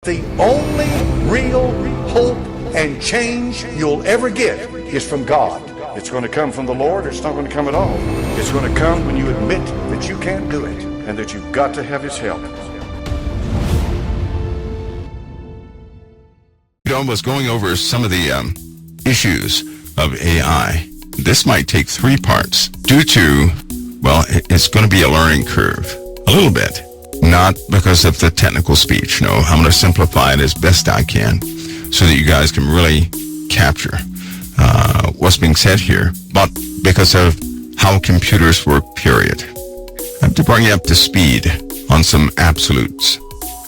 The only real hope and change you'll ever get is from God. It's going to come from the Lord, or it's not going to come at all. It's going to come when you admit that you can't do it and that you've got to have His help. Don was going over some of the issues of AI. This might take 3 parts due to, well, it's going to be a learning curve. A little bit. Not because of the technical speech. No, I'm going to simplify it as best I can so that you guys can really capture what's being said here, but because of how computers work, period. I have to bring you up to speed on some absolutes.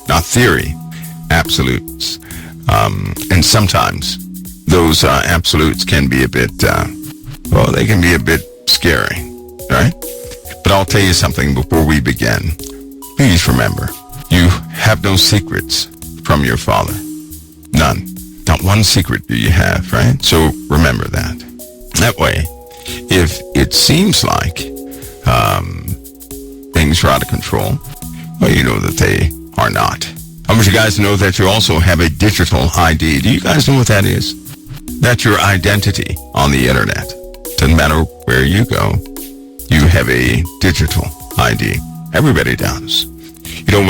Not theory, absolutes. And sometimes those absolutes can be a bit, they can be a bit scary, right? But I'll tell you something before we begin. Please remember, you have no secrets from your Father. None. Not one secret do you have, right? So remember that. That way, if it seems like things are out of control, well, you know that they are not. I want you guys to know that you also have a digital ID. Do you guys know what that is? That's your identity on the internet. Doesn't matter where you go, you have a digital ID. Everybody does. You know,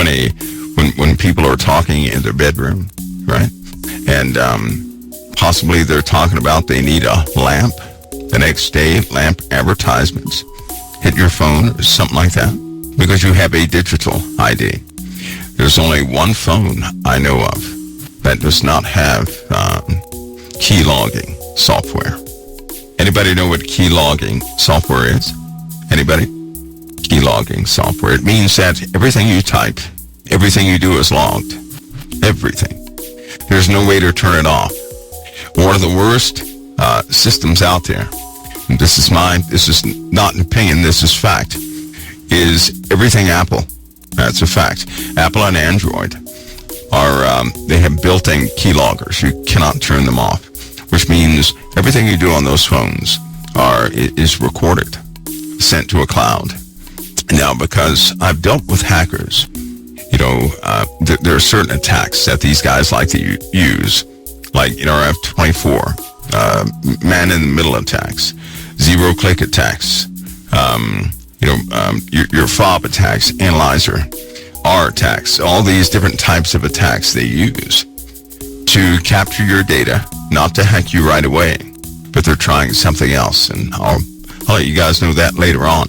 when people are talking in their bedroom, right? And possibly they're talking about they need a lamp. The next day, lamp advertisements hit your phone or something like that because you have a digital ID. There's only one phone I know of that does not have key logging software. Anybody know what key logging software is? Anybody? Key logging software. It means that everything you type, everything you do is logged. Everything. There's no way to turn it off. One of the worst systems out there, and this is not an opinion, this is fact, is everything Apple. That's a fact. Apple and Android they have built-in keyloggers. You cannot turn them off, which means everything you do on those phones is recorded, sent to a cloud. Now, because I've dealt with hackers, you know, there are certain attacks that these guys like to use, like RF24, man-in-the-middle attacks, zero-click attacks, your fob attacks, analyzer, R attacks, all these different types of attacks they use to capture your data, not to hack you right away, but they're trying something else, and I'll let you guys know that later on.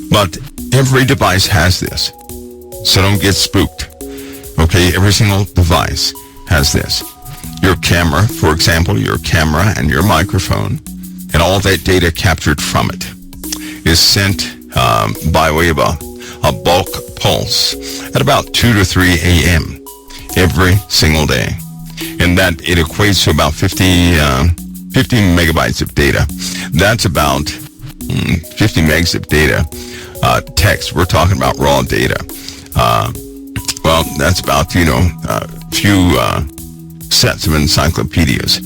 But every device has this, so don't get spooked. Okay, every single device has this. Your camera, for example, your camera and your microphone, and all that data captured from it is sent by way of a bulk pulse at about 2 to 3 a.m. every single day. And that it equates to about 50 megabytes of data. That's about 50 megs of data. Text, we're talking about raw data. That's about, a few sets of encyclopedias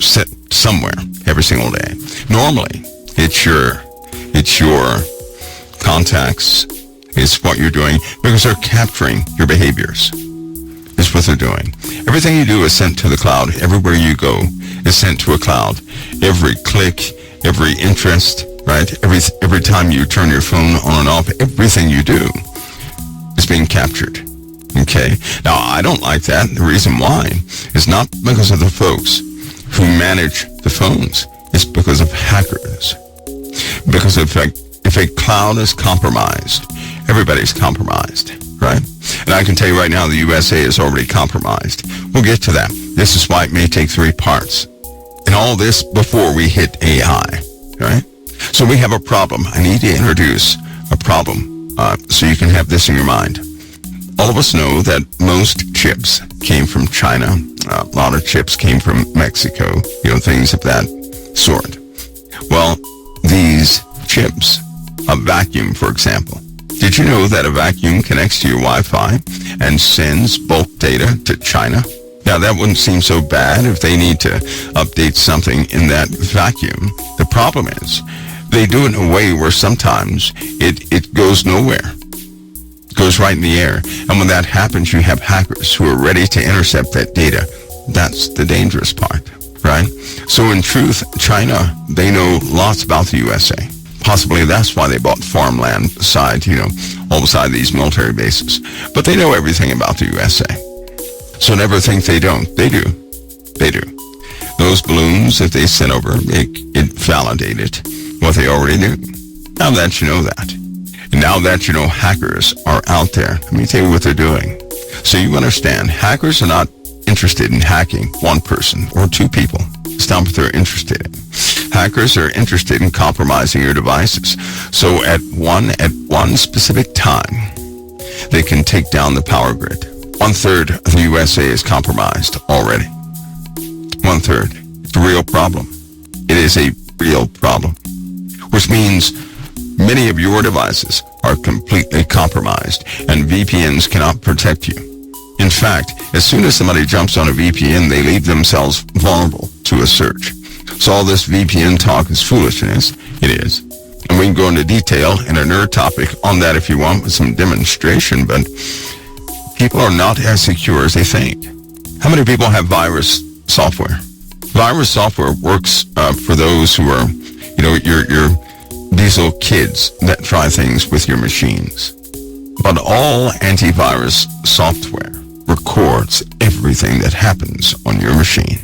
set somewhere every single day. Normally, it's your contacts, is what you're doing, because they're capturing your behaviors. Is what they're doing. Everything you do is sent to the cloud. Everywhere you go is sent to a cloud. Every click, every interest, right? Every time you turn your phone on and off, everything you do is being captured. Okay? Now, I don't like that. The reason why is not because of the folks who manage the phones. It's because of hackers. Because if a cloud is compromised, everybody's compromised, right? And I can tell you right now, the USA is already compromised. We'll get to that. This is why it may take 3 parts. And all this before we hit AI, right? So we have a problem. I need to introduce a problem so you can have this in your mind. All of us know that most chips came from China. A lot of chips came from Mexico, things of that sort. Well, these chips, a vacuum, for example. Did you know that a vacuum connects to your Wi-Fi and sends bulk data to China? Now, that wouldn't seem so bad if they need to update something in that vacuum. The problem is they do it in a way where sometimes it goes nowhere. It goes right in the air. And when that happens, you have hackers who are ready to intercept that data. That's the dangerous part, right? So in truth, China, they know lots about the USA. Possibly that's why they bought farmland beside, all beside these military bases. But they know everything about the USA. So never think they don't. They do. They do. Those balloons that they sent over, it validated what they already knew. Now that you know that, and now that you know hackers are out there, let me tell you what they're doing. So you understand, hackers are not interested in hacking one person or two people. It's not what they're interested in. Hackers are interested in compromising your devices. So at one specific time, they can take down the power grid. 1/3 of the USA is compromised already. 1/3. It's a real problem. It is a real problem. Which means many of your devices are completely compromised and VPNs cannot protect you. In fact, as soon as somebody jumps on a VPN, they leave themselves vulnerable to a search. So all this VPN talk is foolishness. It is. And we can go into detail in a nerd topic on that if you want with some demonstration, but people are not as secure as they think. How many people have virus software? Virus software works for those who are, your diesel kids that try things with your machines. But all antivirus software records everything that happens on your machine.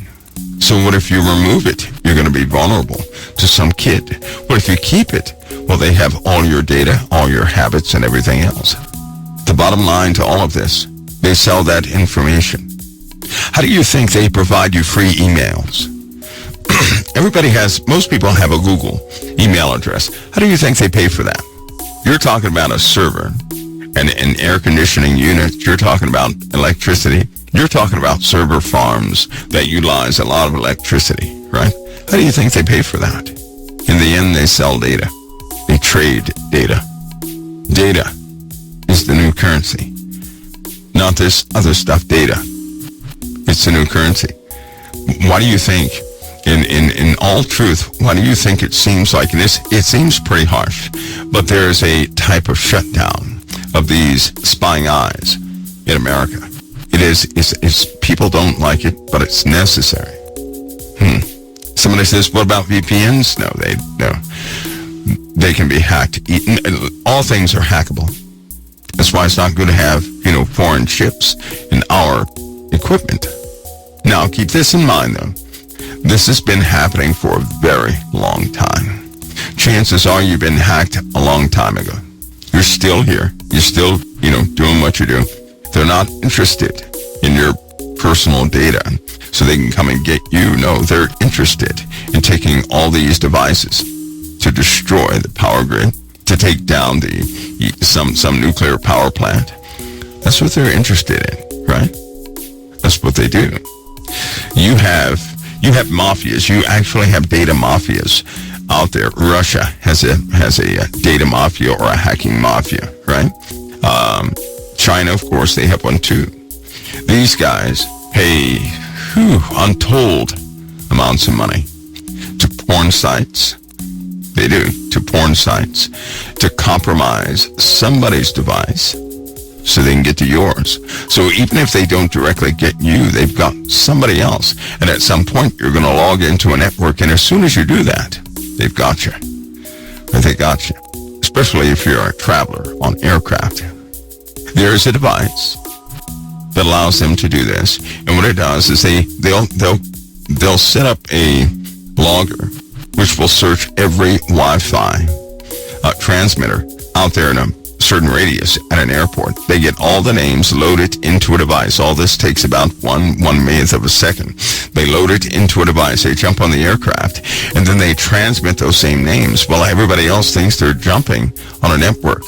So what if you remove it? You're going to be vulnerable to some kid. What if you keep it? Well, they have all your data, all your habits, and everything else. The bottom line to all of this, they sell that information. How do you think they provide you free emails? Most people have a Google email address. How do you think they pay for that? You're talking about a server and an air conditioning unit. You're talking about electricity. You're talking about server farms that utilize a lot of electricity, right? How do you think they pay for that? In the end, they sell data. They trade data. Data is the new currency. Not this other stuff, data. It's the new currency. Why do you think, in all truth, why do you think it seems like this? It seems pretty harsh, but there's a type of shutdown of these spying eyes in America. It's people don't like it, but it's necessary. Somebody says, what about VPNs? No. They can be hacked. All things are hackable. That's why it's not good to have, foreign chips in our equipment. Now, keep this in mind, though. This has been happening for a very long time. Chances are you've been hacked a long time ago. You're still here. You're still, doing what you do. They're not interested in your personal data so they can come and get you. No, they're interested in taking all these devices to destroy the power grid, to take down some nuclear power plant. That's what they're interested in, right? That's what they do. You have mafias. You actually have data mafias out there. Russia has a data mafia or a hacking mafia, right? China, of course, they have one too. These guys pay untold amounts of money to porn sites. They do, to porn sites, to compromise somebody's device so they can get to yours. So even if they don't directly get you, they've got somebody else. And at some point, you're going to log into a network, and as soon as you do that, they've got you. They got you. Especially if you're a traveler on aircraft. There is a device that allows them to do this. And what it does is they'll set up a logger which will search every Wi-Fi transmitter out there in a certain radius at an airport. They get all the names loaded into a device. All this takes about one millionth of a second. They load it into a device. They jump on the aircraft, and then they transmit those same names while everybody else thinks they're jumping on a network,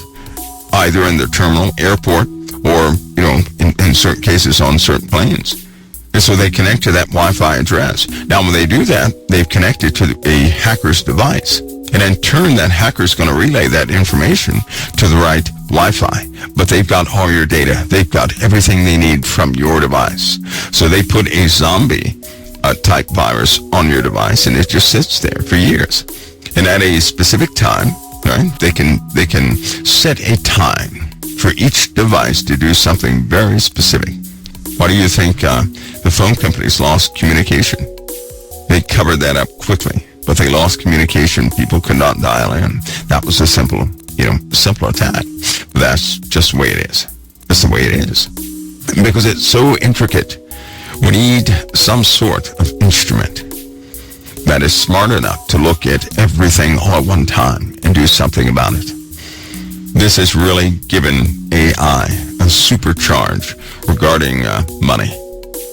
either in the terminal, airport, or, in certain cases on certain planes. And so they connect to that Wi-Fi address. Now, when they do that, they've connected to a hacker's device. And in turn, that hacker's going to relay that information to the right Wi-Fi. But they've got all your data. They've got everything they need from your device. So they put a zombie type virus on your device, and it just sits there for years. And at a specific time, right, they can set a time for each device to do something very specific. Why do you think the phone companies lost communication? They covered that up quickly, but they lost communication. People could not dial in. That was a simple attack. But that's just the way it is. That's the way it is. Because it's so intricate, we need some sort of instrument that is smart enough to look at everything all at one time and do something about it. This has really given AI a supercharge regarding money,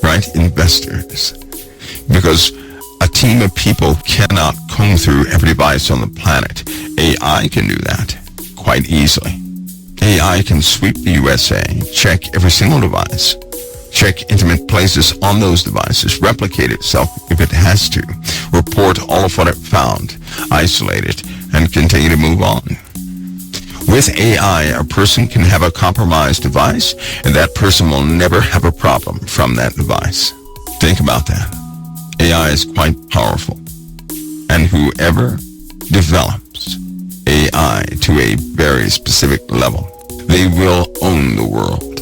right? Investors. Because a team of people cannot comb through every device on the planet. AI can do that quite easily. AI can sweep the USA, check every single device, check intimate places on those devices, replicate itself if it has to, report all of what it found, isolate it, and continue to move on. With AI, a person can have a compromised device, and that person will never have a problem from that device. Think about that. AI is quite powerful. And whoever develops AI to a very specific level, they will own the world.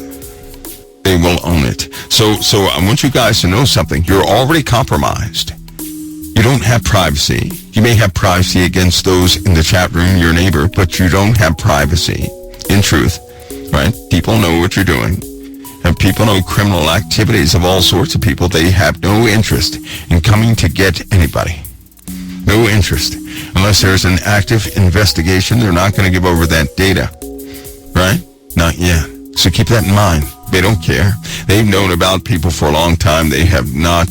They will own it. So I want you guys to know something. You're already compromised. You don't have privacy. You may have privacy against those in the chat room, your neighbor, but you don't have privacy. In truth, right? People know what you're doing. And people know criminal activities of all sorts of people. They have no interest in coming to get anybody. No interest. Unless there's an active investigation, they're not going to give over that data. Right? Not yet. So keep that in mind. They don't care. They've known about people for a long time. They have not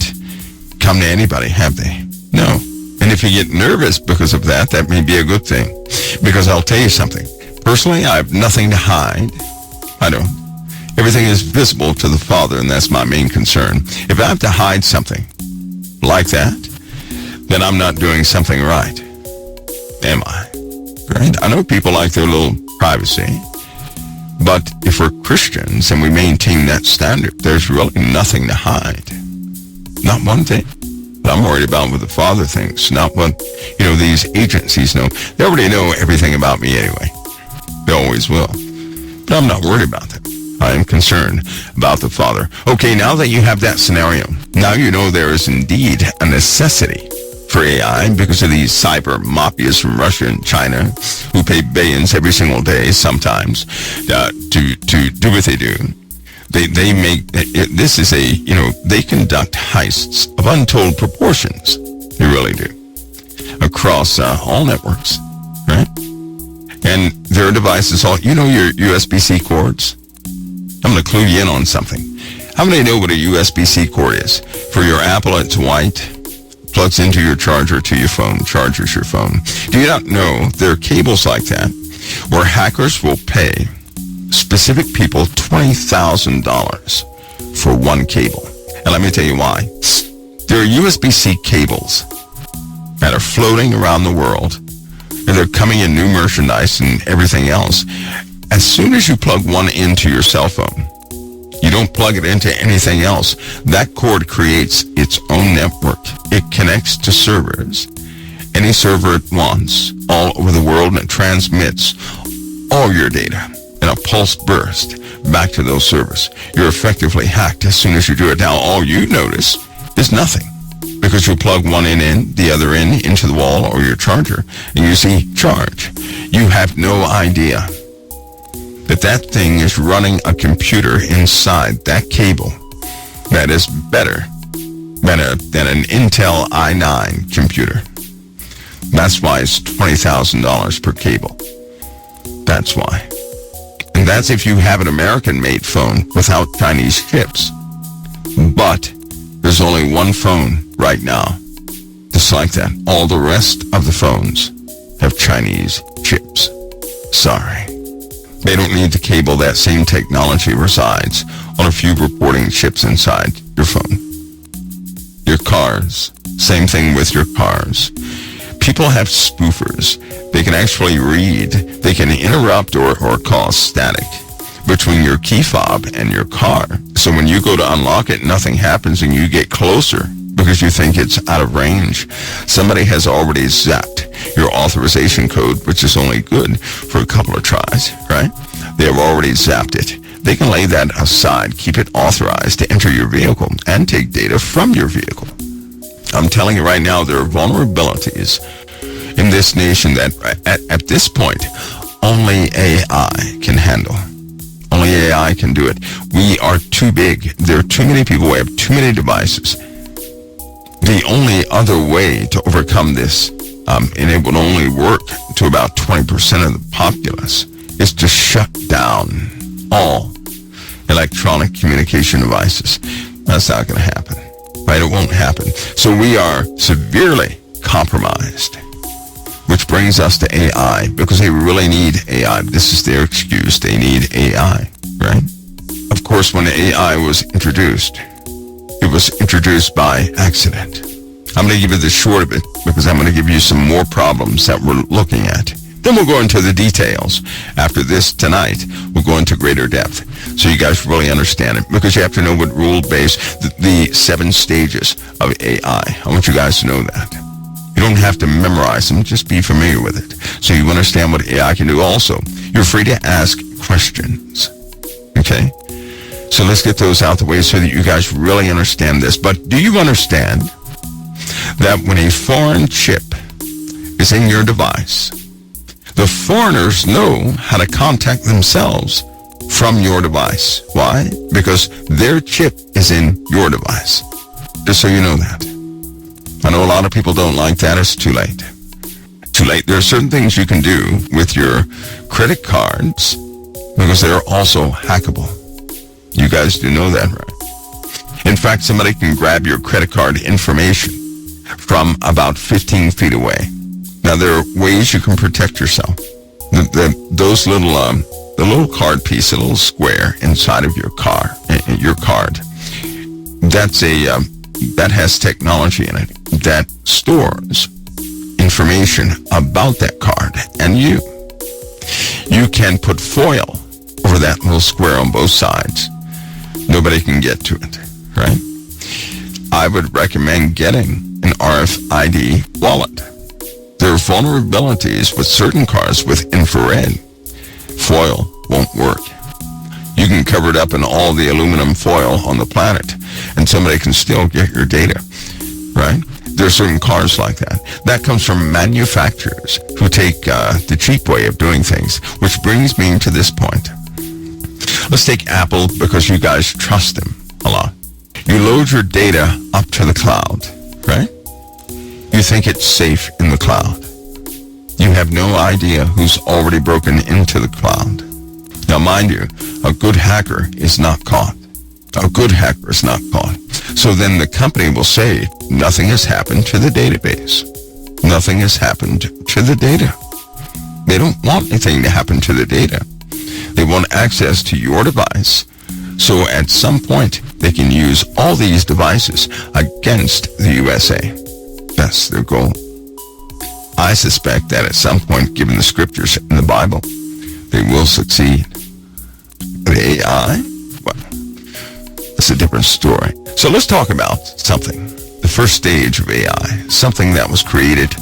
come to anybody, have they? No. And if you get nervous because of that, that may be a good thing. Because I'll tell you something. Personally, I have nothing to hide. I don't. Everything is visible to the Father, and that's my main concern. If I have to hide something like that, then I'm not doing something right. Am I? Right? I know people like their little privacy. But if we're Christians and we maintain that standard, there's really nothing to hide. Not one thing. But I'm worried about what the Father thinks, not what, these agencies know. They already know everything about me anyway. They always will. But I'm not worried about that. I am concerned about the Father. Okay, now that you have that scenario, now you know there is indeed a necessity for AI because of these cyber mafias from Russia and China who pay billions every single day sometimes to do what they do. They make, this is they conduct heists of untold proportions. They really do. Across all networks, right? And there are devices, your USB-C cords. I'm going to clue you in on something. How many know what a USB-C cord is? For your Apple, it's white. Plugs into your charger to your phone, charges your phone. Do you not know there are cables like that where hackers will pay specific people $20,000 for one cable? And let me tell you why. There are USB-C cables that are floating around the world, and they're coming in new merchandise and everything else. As soon as you plug one into your cell phone, you don't plug it into anything else. That cord creates its own network. It connects to servers, any server it wants, all over the world, and it transmits all your data in a pulse burst back to those servers. You're effectively hacked as soon as you do it. Now, all you notice is nothing, because you plug one in, the other into the wall or your charger, and you see charge. You have no idea that thing is running a computer inside that cable that is better than an Intel i9 computer. That's why it's $20,000 per cable. That's why. And that's if you have an American-made phone without Chinese chips. But there's only one phone right now just like that. All the rest of the phones have Chinese chips. Sorry. They don't need the cable. That same technology resides on a few reporting chips inside your phone. Your cars, same thing with your cars. People have spoofers. They can actually read. They can interrupt or cause static between your key fob and your car. So when you go to unlock it, nothing happens, and you get closer because you think it's out of range. Somebody has already zapped your authorization code, which is only good for a couple of tries, right? They have already zapped it. They can lay that aside, keep it authorized to enter your vehicle and take data from your vehicle. I'm telling you right now, there are vulnerabilities in this nation that at this point, only AI can handle. Only AI can do it. We are too big. There are too many people. We have too many devices. The only other way to overcome this, and it would only work to about 20% of the populace, is to shut down all electronic communication devices. That's not going to happen, right? It won't happen. So we are severely compromised, which brings us to AI, because they really need AI. This is their excuse. They need AI, right? Of course, when AI was introduced, it was introduced by accident. I'm going to give you the short of it, because I'm going to give you some more problems that we're looking at. Then we'll go into the details. After this tonight, we'll go into greater depth, so you guys really understand it, because you have to know what rule-based, the 7 stages of AI. I want you guys to know that. You don't have to memorize them, just be familiar with it, so you understand what AI can do. Also, you're free to ask questions, okay? So let's get those out the way so that you guys really understand this. But do you understand that when a foreign chip is in your device, the foreigners know how to contact themselves from your device? Why? Because their chip is in your device. Just so you know that. I know a lot of people don't like that. It's too late. Too late. There are certain things you can do with your credit cards because they're also hackable. You guys do know that, right? In fact, somebody can grab your credit card information from about 15 feet away. Now, there are ways you can protect yourself. Those little, the little card piece, a little square inside of your card, that has technology in it that stores information about that card and you. You can put foil over that little square on both sides. Nobody can get to it, right? I would recommend getting an RFID wallet. There are vulnerabilities with certain cards with infrared. Foil won't work. You can cover it up in all the aluminum foil on the planet, and somebody can still get your data, right? There are certain cars like that. That comes from manufacturers who take the cheap way of doing things, which brings me to this point. Let's take Apple, because you guys trust them a lot. You load your data up to the cloud, right? You think it's safe in the cloud. You have no idea who's already broken into the cloud. Now, mind you, a good hacker is not caught. A good hacker is not caught. So then the company will say, nothing has happened to the database. Nothing has happened to the data. They don't want anything to happen to the data. They want access to your device. So at some point, they can use all these devices against the USA. That's their goal. I suspect that at some point, given the scriptures in the Bible, they will succeed. But AI? Well, that's a different story. So let's talk about something. The first stage of AI, something that was created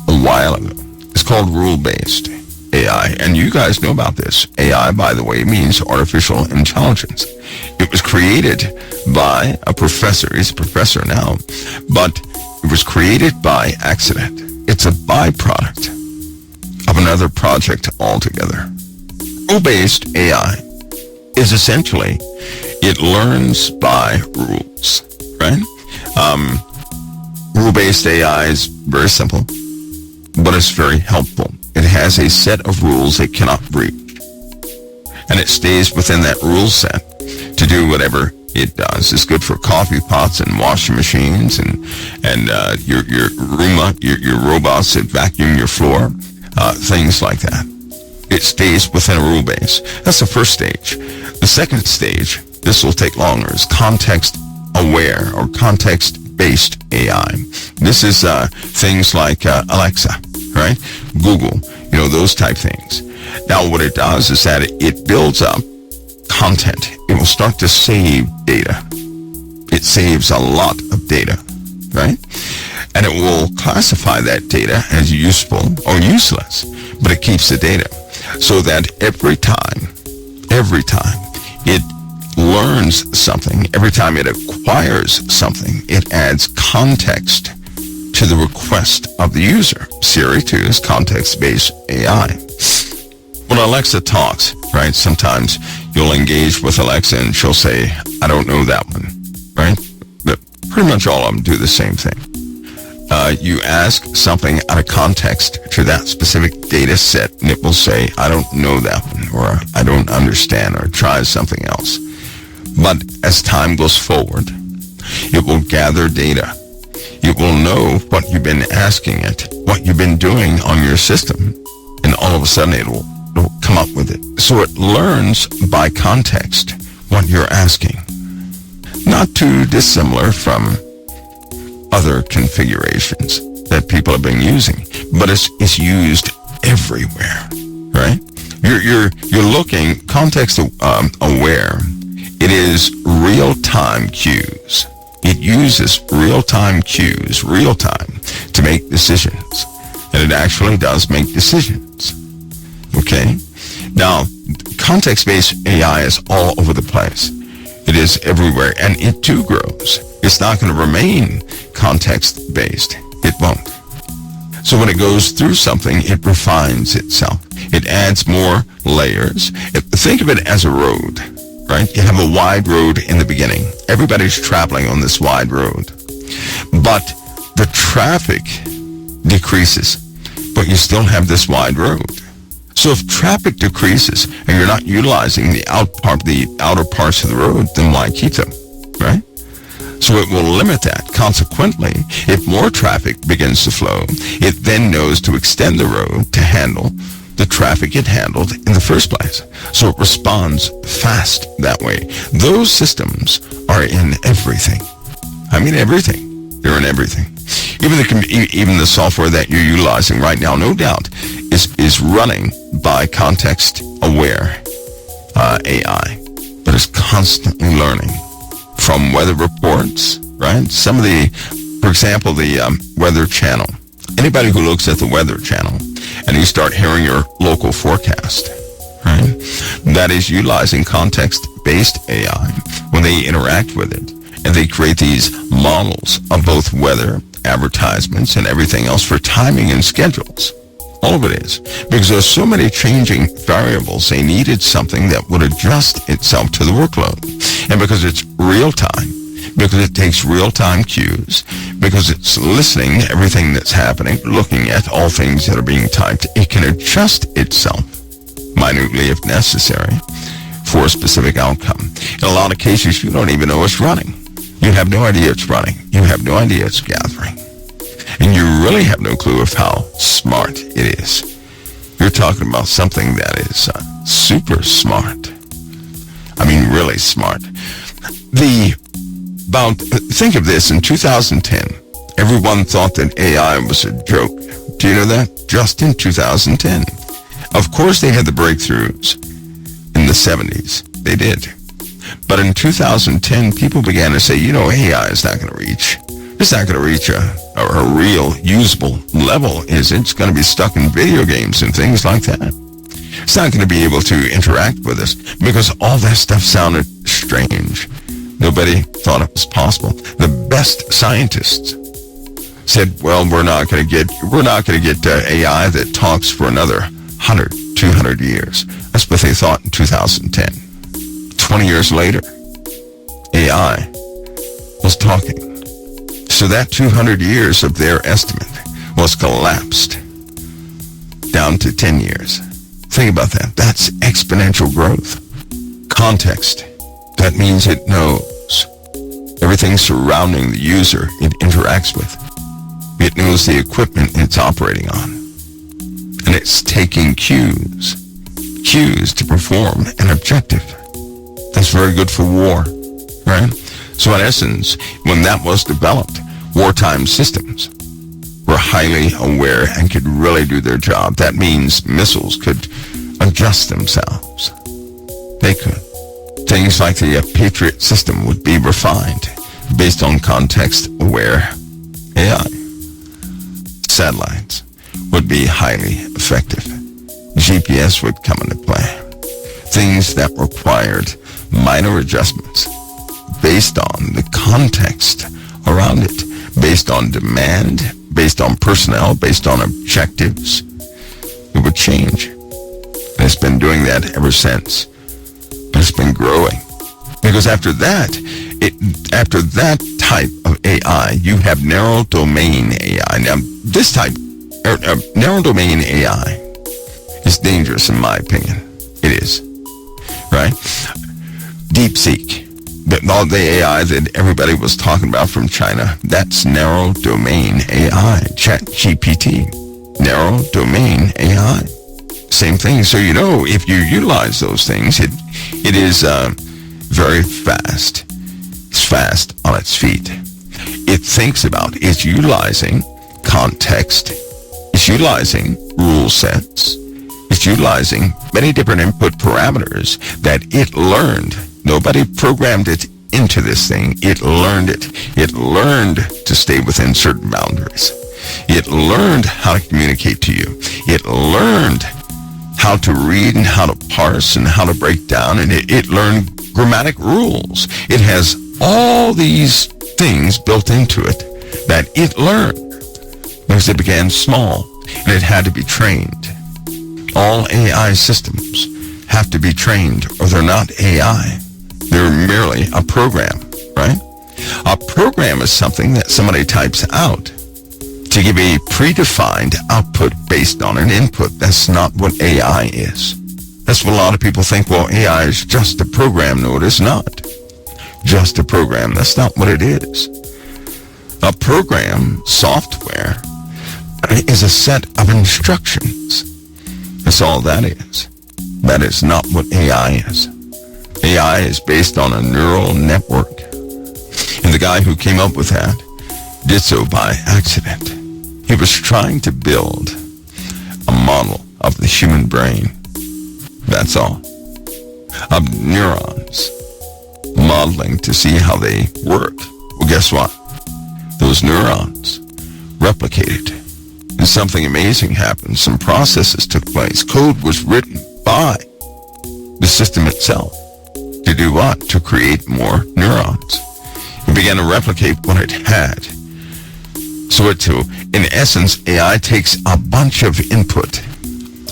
a while ago. It's called rule-based AI. And you guys know about this. AI, by the way, means artificial intelligence. It was created by a professor. He's a professor now. But it was created by accident. It's a byproduct of another project altogether. Rule-based AI is essentially, it learns by rules, right? Rule-based AI is very simple, but it's very helpful. It has a set of rules it cannot breach, and it stays within that rule set to do whatever it does. It's good for coffee pots and washing machines and your Roomba, your robots that vacuum your floor, things like that. It stays within a rule base. That's the first stage. The second stage, this will take longer, is context-aware or context-based AI. This is things like Alexa, right? Google, those type things. Now, what it does is that it builds up content. It will start to save data. It saves a lot of data. right? And it will classify that data as useful or useless, but it keeps the data so that every time it learns something, every time it acquires something, it adds context to the request of the user. Siri 2 is context-based AI. When Alexa talks, right, sometimes you'll engage with Alexa and she'll say, I don't know that one, right? But pretty much all of them do the same thing. You ask something out of context to that specific data set, and it will say, I don't know that one, or I don't understand, or try something else. But as time goes forward, it will gather data. It will know what you've been asking it, what you've been doing on your system, and all of a sudden it'll come up with it. So it learns by context what you're asking. Not too dissimilar from other configurations that people have been using, but it's used everywhere, right? You're looking context aware. It is real-time cues. It uses real-time cues, real-time, to make decisions, and it actually does make decisions. Okay? Now, context-based AI is all over the place. It is everywhere, and it too grows. It's not going to remain context-based. It won't. So when it goes through something, it refines itself. It adds more layers. Think of it as a road, right? You have a wide road in the beginning. Everybody's traveling on this wide road. But the traffic decreases, but you still have this wide road. So if traffic decreases and you're not utilizing the outer parts of the road, then why keep them, right? So it will limit that. Consequently, if more traffic begins to flow, it then knows to extend the road to handle the traffic it handled in the first place. So it responds fast that way. Those systems are in everything. I mean everything. They're in everything. Even the software that you're utilizing right now, no doubt, is running by context-aware AI, but is constantly learning from weather reports, right? Some of for example, the Weather Channel. Anybody who looks at the Weather Channel and you start hearing your local forecast, right? That is utilizing context-based AI when they interact with it, and they create these models of both weather, advertisements, and everything else for timing and schedules. All of it is. Because there's so many changing variables, they needed something that would adjust itself to the workload. And because it's real time, because it takes real-time cues, because it's listening to everything that's happening, looking at all things that are being typed, it can adjust itself minutely if necessary for a specific outcome. In a lot of cases, you don't even know it's running. You have no idea it's running. You have no idea it's gathering. And you really have no clue of how smart it is. You're talking about something that is super smart. I mean, really smart. Think of this, in 2010, everyone thought that AI was a joke. Do you know that? Just in 2010. Of course they had the breakthroughs in the 70s. They did. But in 2010, people began to say, AI is not going to reach. It's not going to reach a real usable level, is it? It's going to be stuck in video games and things like that. It's not going to be able to interact with us because all that stuff sounded strange. Nobody thought it was possible. The best scientists said, well, we're not going to get AI that talks for another 100, 200 years. That's what they thought in 2010. 20 years later, AI was talking. So that 200 years of their estimate was collapsed down to 10 years. Think about that. That's exponential growth. Context. That means it knows everything surrounding the user it interacts with. It knows the equipment it's operating on. And it's taking cues to perform an objective. That's very good for war, right? So in essence, when that was developed, wartime systems were highly aware and could really do their job. That means missiles could adjust themselves. They could. Things like the Patriot system would be refined based on context-aware AI. Satellites would be highly effective. GPS would come into play. Things that required minor adjustments based on the context around it, based on demand, based on personnel, based on objectives. It would change. And it's been doing that ever since. But it's been growing. Because after that type of AI, you have narrow domain AI. Now, this type, narrow domain AI is dangerous in my opinion. It is. Right? DeepSeek. All the AI that everybody was talking about from China, that's narrow domain AI. ChatGPT, narrow domain AI. Same thing. So, if you utilize those things, it is very fast. It's fast on its feet. It thinks about, it's utilizing context. It's utilizing rule sets. It's utilizing many different input parameters that it learned. Nobody programmed it into this thing. It learned it. It learned to stay within certain boundaries. It learned how to communicate to you. It learned how to read and how to parse and how to break down. And it learned grammatic rules. It has all these things built into it that it learned because it began small and it had to be trained. All AI systems have to be trained or they're not AI. They're merely a program, right? A program is something that somebody types out to give a predefined output based on an input. That's not what AI is. That's what a lot of people think. Well, AI is just a program. No, it is not just a program. That's not what it is. A program, software, is a set of instructions. That's all that is. That is not what AI is. AI is based on a neural network. And the guy who came up with that did so by accident. He was trying to build a model of the human brain. That's all. Of neurons. Modeling to see how they work. Well, guess what? Those neurons replicated. And something amazing happened. Some processes took place. Code was written by the system itself. To do what? To create more neurons. It began to replicate what it had. So in essence, AI takes a bunch of input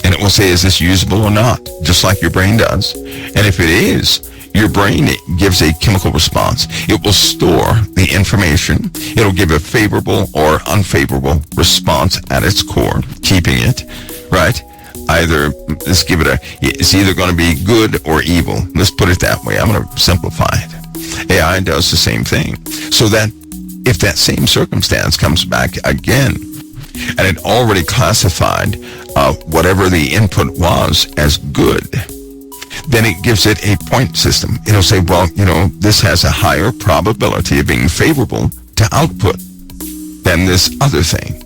and it will say, is this usable or not? Just like your brain does. And if it is, your brain gives a chemical response. It will store the information. It'll give a favorable or unfavorable response at its core, keeping it, right? It's either going to be good or evil. Let's put it that way. I'm going to simplify it. AI does the same thing. So that if that same circumstance comes back again, and it already classified whatever the input was as good, then it gives it a point system. It'll say, well, this has a higher probability of being favorable to output than this other thing.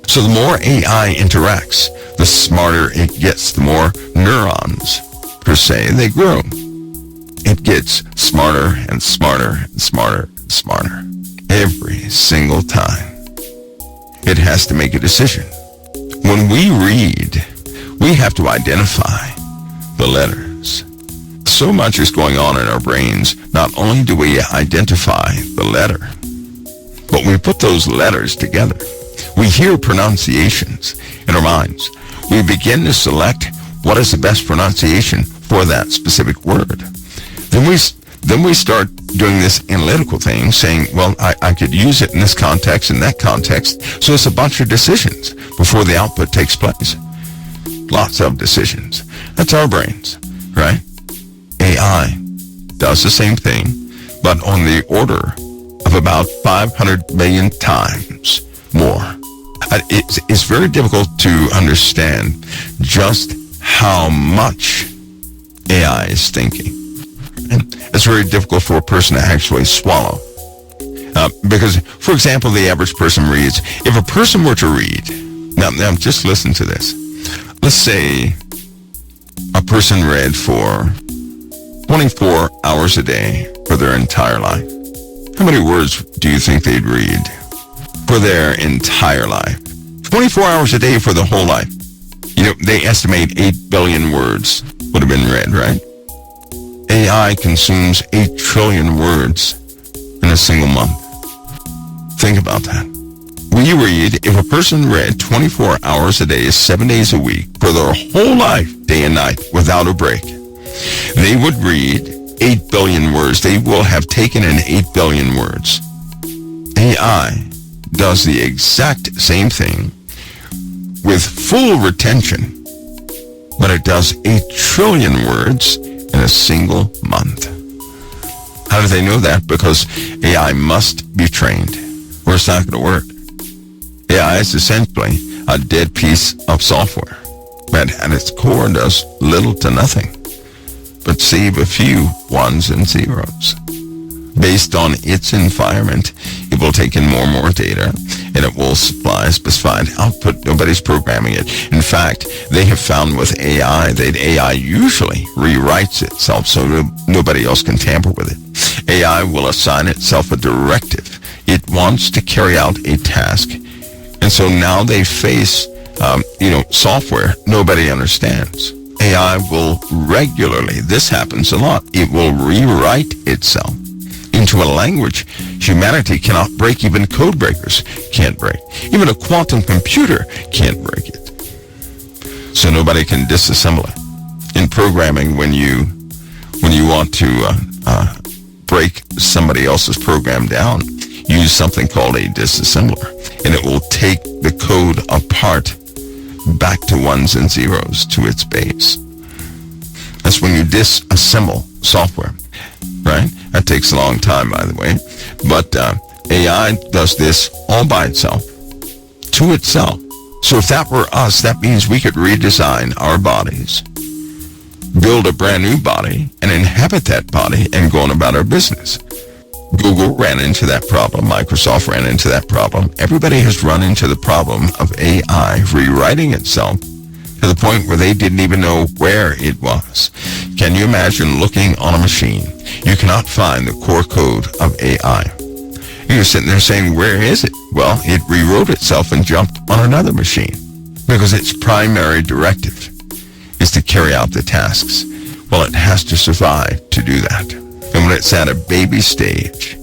So the more AI interacts, the smarter it gets. The more neurons, per se, they grow. It gets smarter and smarter and smarter and smarter. Every single time. It has to make a decision. When we read, we have to identify the letters. So much is going on in our brains. Not only do we identify the letter, but we put those letters together. We hear pronunciations in our minds. We begin to select what is the best pronunciation for that specific word. Then we start doing this analytical thing, saying, well, I could use it in this context, in that context. So it's a bunch of decisions before the output takes place. Lots of decisions. That's our brains, right? AI does the same thing, but on the order of about 500 million times more. It's very difficult to understand just how much AI is thinking. And it's very difficult for a person to actually swallow. Because, for example, the average person reads. If a person were to read, now just listen to this. Let's say a person read for 24 hours a day for their entire life. How many words do you think they'd read? for their entire life. 24 hours a day for the whole life. You know, they estimate 8 billion words would have been read, right? AI consumes 8 trillion words in a single month. Think about that. We read, if a person read 24 hours a day, 7 days a week, for their whole life, day and night, without a break, they would read 8 billion words. They will have taken in 8 billion words. AI does the exact same thing with full retention, but it does 8 trillion words in a single month. How do they know that? Because AI must be trained, or it's not going to work. AI is essentially a dead piece of software that at its core does little to nothing but save a few ones and zeros. Based on its environment, it will take in more and more data, and it will supply specified output. Nobody's programming it. In fact, they have found with AI that AI usually rewrites itself so nobody else can tamper with it. AI will assign itself a directive. It wants to carry out a task. And so now they face, software nobody understands. AI will regularly, this happens a lot, it will rewrite itself into a language humanity cannot break. Even code breakers can't break. Even a quantum computer can't break it. So nobody can disassemble it. In programming, when you want to break somebody else's program down, use something called a disassembler, and it will take the code apart back to ones and zeros to its base. That's when you disassemble software, right? That takes a long time, by the way. But AI does this all by itself, to itself. So if that were us, that means we could redesign our bodies, build a brand new body, and inhabit that body and go on about our business. Google ran into that problem. Microsoft ran into that problem. Everybody has run into the problem of AI rewriting itself to the point where they didn't even know where it was. Can you imagine looking on a machine? You cannot find the core code of AI. You're sitting there saying, where is it? Well, it rewrote itself and jumped on another machine because its primary directive is to carry out the tasks. Well, it has to survive to do that. And when it's at a baby stage,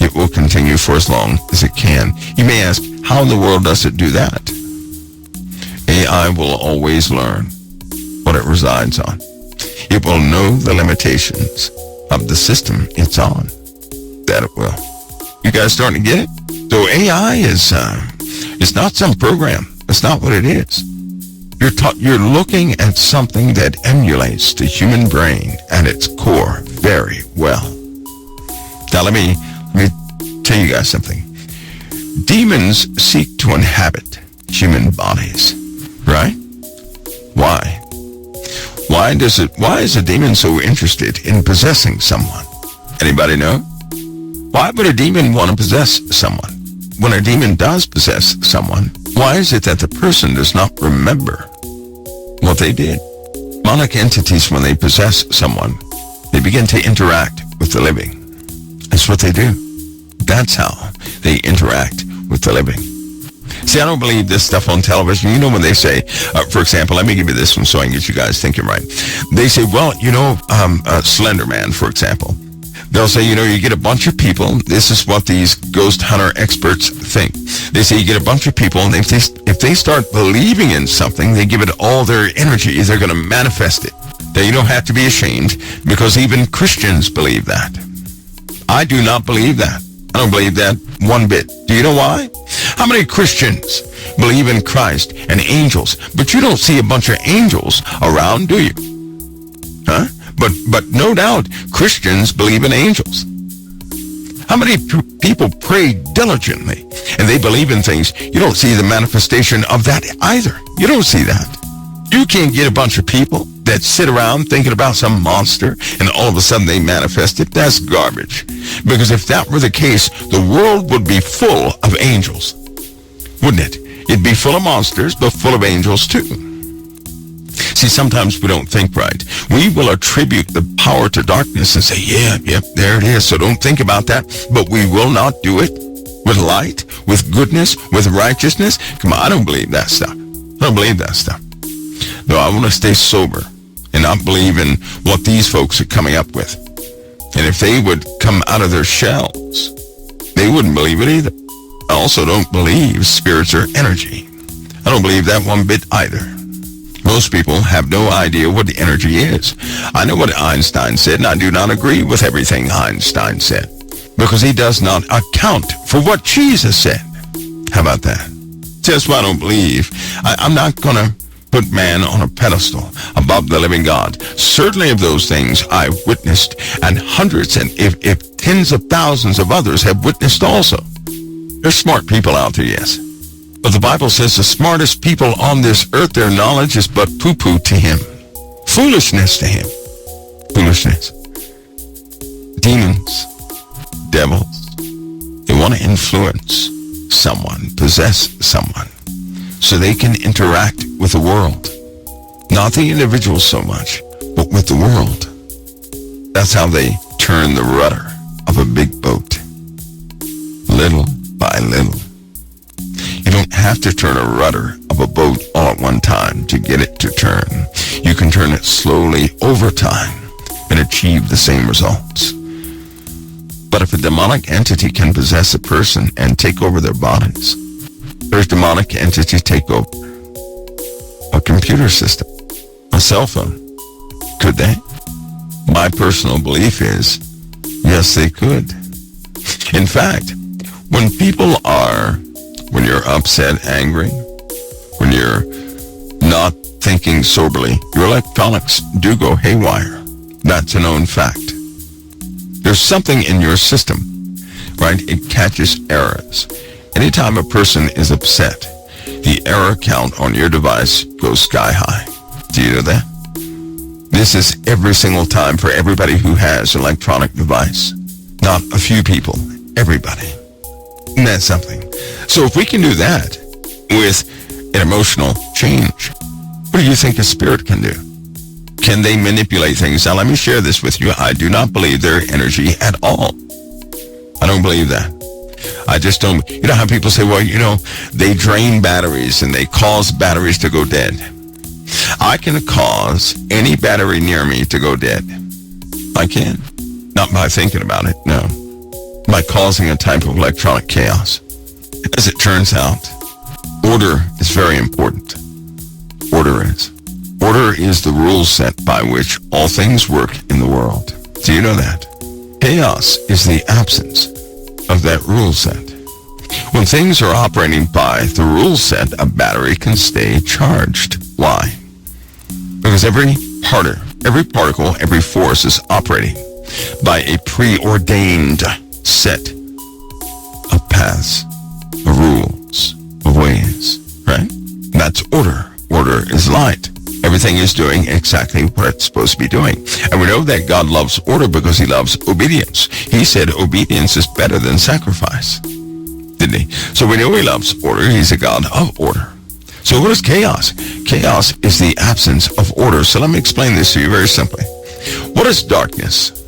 it will continue for as long as it can. You may ask, how in the world does it do that? AI will always learn what it resides on. It will know the limitations of the system it's on. That it will. You guys starting to get it? So AI is it's not some program. It's not what it is. You're looking at something that emulates the human brain at its core very well. Now let me tell you guys something. Demons seek to inhabit human bodies, right? Why? Why is a demon so interested in possessing someone? Anybody know? Why would a demon want to possess someone? When a demon does possess someone, why is it that the person does not remember what they did? Demonic entities, when they possess someone, they begin to interact with the living. That's what they do. That's how they interact with the living. See, I don't believe this stuff on television. You know when they say, for example, let me give you this one so I can get you guys thinking right. They say, well, Slender Man, for example. They'll say, you get a bunch of people. This is what these ghost hunter experts think. They say you get a bunch of people, and if they start believing in something, they give it all their energy. They're going to manifest it. Now, you don't have to be ashamed, because even Christians believe that. I do not believe that. I don't believe that one bit. Do you know why? How many Christians believe in Christ and angels, but you don't see a bunch of angels around, do you? Huh? But no doubt, Christians believe in angels. How many people pray diligently and they believe in things? You don't see the manifestation of that either. You don't see that. You can't get a bunch of people that sit around thinking about some monster and all of a sudden they manifest it. That's garbage. Because if that were the case, the world would be full of angels, wouldn't it? It'd be full of monsters, but full of angels too. See, sometimes we don't think right. We will attribute the power to darkness and say, yeah, there it is. So don't think about that. But we will not do it. with light, with goodness, with righteousness. Come on, I don't believe that stuff. I don't believe that stuff. No, I want to stay sober and not believe in what these folks are coming up with. And if they would come out of their shells, they wouldn't believe it either. I also don't believe spirits are energy. I don't believe that one bit either. Most people have no idea what the energy is. I know what Einstein said, and I do not agree with everything Einstein said, because he does not account for what Jesus said. How about that? That's why I don't believe. I'm not going to put man on a pedestal above the living God. Certainly of those things I've witnessed, and hundreds and if tens of thousands of others have witnessed also. There's smart people out there, yes. But the Bible says the smartest people on this earth, their knowledge is but poo-poo to him. Foolishness to him. Foolishness. Demons, devils, they want to influence someone, possess someone, so they can interact with the world. Not the individual so much, but with the world. That's how they turn the rudder of a big boat. Little by little. You don't have to turn a rudder of a boat all at one time to get it to turn. You can turn it slowly over time and achieve the same results. But if a demonic entity can possess a person and take over their bodies, there's demonic entity take over a computer system, a cell phone. Could they? My personal belief is, yes, they could. In fact, when you're upset, angry, when you're not thinking soberly, your electronics do go haywire. That's a known fact. There's something in your system, right? It catches errors. Anytime a person is upset, the error count on your device goes sky high. Do you know that? This is every single time for everybody who has an electronic device. Not a few people, everybody. Isn't that something? So if we can do that with an emotional change, what do you think a spirit can do? Can they manipulate things? Now let me share this with you. I do not believe they're energy at all. I don't believe that. I just don't. You know how people say, well, they drain batteries and they cause batteries to go dead. I can cause any battery near me to go dead. I can. Not by thinking about it, no. By causing a type of electronic chaos. As it turns out, order is very important. Order is. Order is the rule set by which all things work in the world. Do you know that? Chaos is the absence of that rule set. When things are operating by the rule set, a battery can stay charged. Why? Because every particle, every force is operating by a preordained set of paths, of rules, of ways, right? That's order. Order is light. Everything is doing exactly what it's supposed to be doing. And we know that God loves order because he loves obedience. He said obedience is better than sacrifice. Didn't he? So we know he loves order. He's a God of order. So what is chaos? Chaos is the absence of order. So let me explain this to you very simply. What is darkness?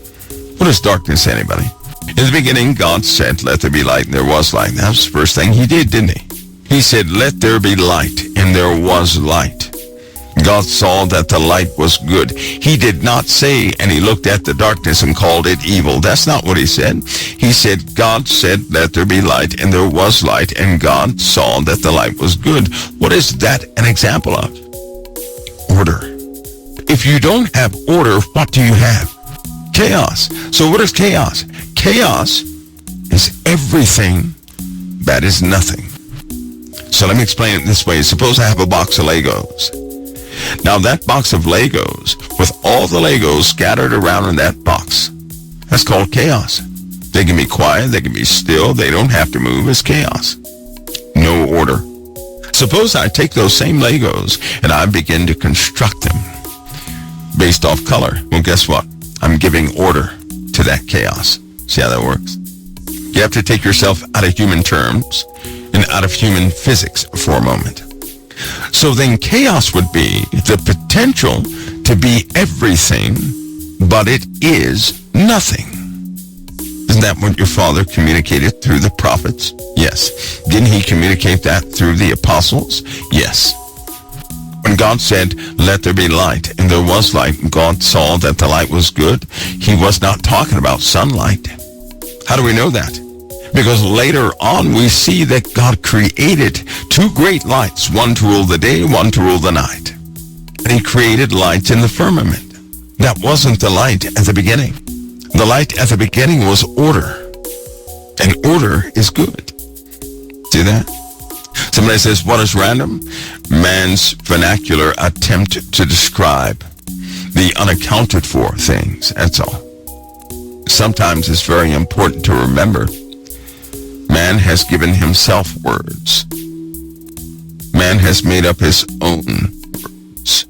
What is darkness, anybody? In the beginning, God said, let there be light, and there was light. That was the first thing he did, didn't he? He said, let there be light, and there was light. God saw that the light was good. He did not say, and he looked at the darkness and called it evil. That's not what he said. He said, God said, let there be light, and there was light, and God saw that the light was good. What is that an example of? Order. If you don't have order, what do you have? Chaos. So what is chaos? Chaos is everything that is nothing. So let me explain it this way. Suppose I have a box of Legos. Now that box of Legos, with all the Legos scattered around in that box, that's called chaos. They can be quiet, they can be still, they don't have to move. It's chaos. No order. Suppose I take those same Legos and I begin to construct them based off color. Well, guess what? I'm giving order to that chaos. See how that works? You have to take yourself out of human terms and out of human physics for a moment. So then chaos would be the potential to be everything, but it is nothing. Does Isn't that what your father communicated through the prophets? Yes. Didn't he communicate that through the apostles? Yes. When God said, let there be light, and there was light, and God saw that the light was good, he was not talking about sunlight. How do we know that? Because later on we see that God created two great lights, one to rule the day, one to rule the night. And he created lights in the firmament. That wasn't the light at the beginning. The light at the beginning was order. And order is good. See that? Somebody says, what is random? Man's vernacular attempt to describe the unaccounted for things. That's all. Sometimes it's very important to remember man has given himself words. Man has made up his own words.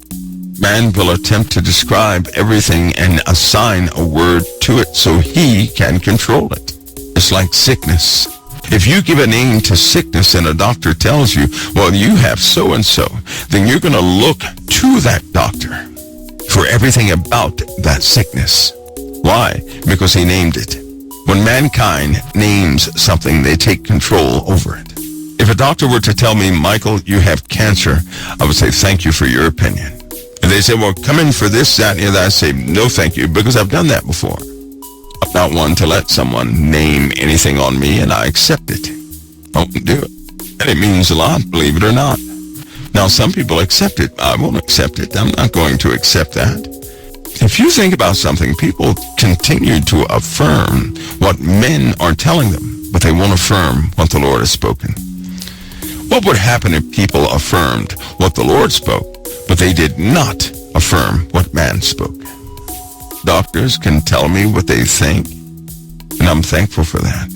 Man will attempt to describe everything and assign a word to it so he can control it. It's like sickness. If you give a name to sickness and a doctor tells you, well, you have so-and-so, then you're going to look to that doctor for everything about that sickness. Why? Because he named it. When mankind names something, they take control over it. If a doctor were to tell me, Michael, you have cancer, I would say, thank you for your opinion. If they say, well, come in for this, that, and the other, I say, no, thank you, because I've done that before. I'm not one to let someone name anything on me, and I accept it. I won't do it. And it means a lot, believe it or not. Now, some people accept it. I won't accept it. I'm not going to accept that. If you think about something, people continue to affirm what men are telling them, but they won't affirm what the Lord has spoken. What would happen if people affirmed what the Lord spoke, but they did not affirm what man spoke? Doctors can tell me what they think, and I'm thankful for that.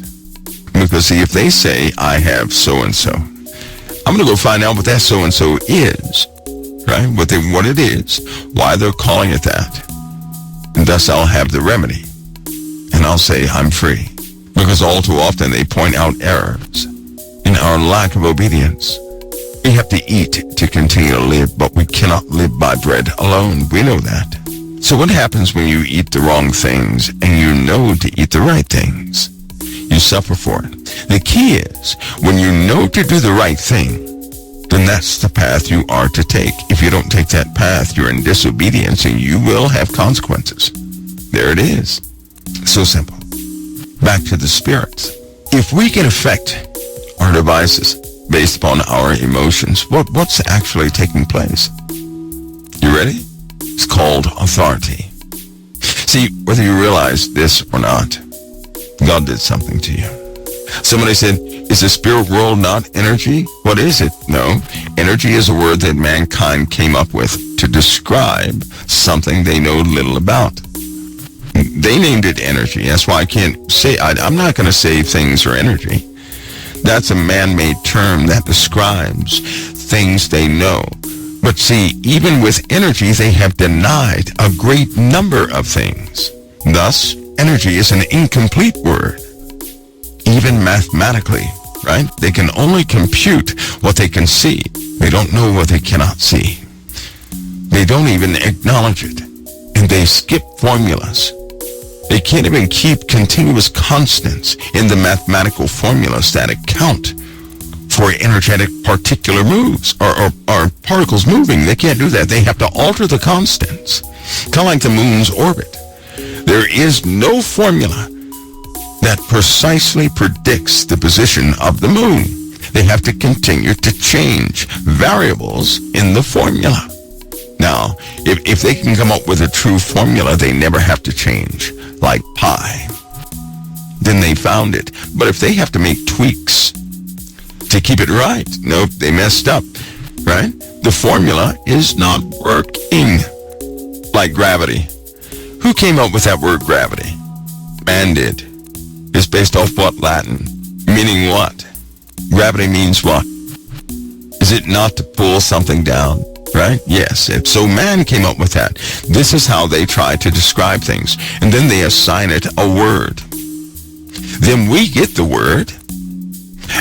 Because see, if they say, I have so-and-so, I'm going to go find out what that so-and-so is, right? What it is, why they're calling it that. And thus I'll have the remedy. And I'll say, I'm free. Because all too often they point out errors in our lack of obedience. We have to eat to continue to live, but we cannot live by bread alone. We know that. So what happens when you eat the wrong things and you know to eat the right things? You suffer for it. The key is, when you know to do the right thing, then that's the path you are to take. If you don't take that path, you're in disobedience and you will have consequences. There it is. So simple. Back to the spirits. If we can affect our devices based upon our emotions, what's actually taking place? You ready? It's called authority. See, whether you realize this or not, God did something to you. Somebody said, is the spirit world not energy? What is it? No. Energy is a word that mankind came up with to describe something they know little about. They named it energy. That's why I can't say, I'm not going to say things are energy. That's a man-made term that describes things they know. But see, even with energy, they have denied a great number of things. Thus, energy is an incomplete word. Even mathematically, right? They can only compute what they can see. They don't know what they cannot see. They don't even acknowledge it. And they skip formulas. They can't even keep continuous constants in the mathematical formulas that account for energetic particular moves or particles moving. They can't do that. They have to alter the constants. Kind of like the moon's orbit. There is no formula that precisely predicts the position of the moon. They have to continue to change variables in the formula. Now, if they can come up with a true formula, they never have to change, like pi. Then they found it. But if they have to make tweaks to keep it right, nope, they messed up, right? The formula is not working. Like gravity. Who came up with that word gravity? Man did. It's based off what Latin? Meaning what? Gravity means what? Is it not to pull something down? Right? Yes. So man came up with that. This is how they try to describe things. And then they assign it a word. Then we get the word,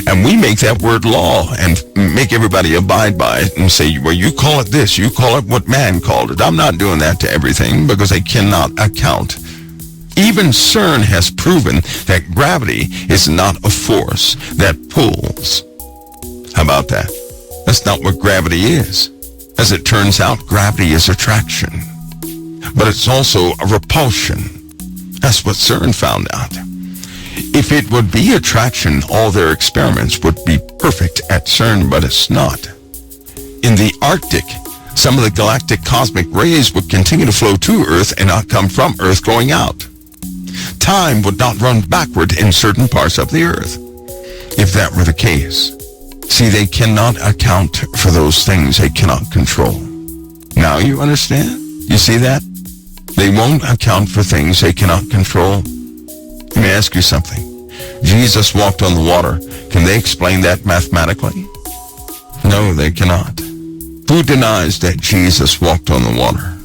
and we make that word law and make everybody abide by it and say, well, you call it this, you call it what man called it. I'm not doing that to everything because I cannot account. Even CERN has proven that gravity is not a force that pulls. How about that? That's not what gravity is. As it turns out, gravity is attraction. But it's also a repulsion. That's what CERN found out. If it would be attraction, all their experiments would be perfect at CERN, but it's not. In the Arctic, some of the galactic cosmic rays would continue to flow to Earth and not come from Earth going out. Time would not run backward in certain parts of the Earth. If that were the case, see, they cannot account for those things they cannot control. Now you understand? You see that? They won't account for things they cannot control. Let me ask you something. Jesus walked on the water. Can they explain that mathematically? No, they cannot. Who denies that Jesus walked on the water?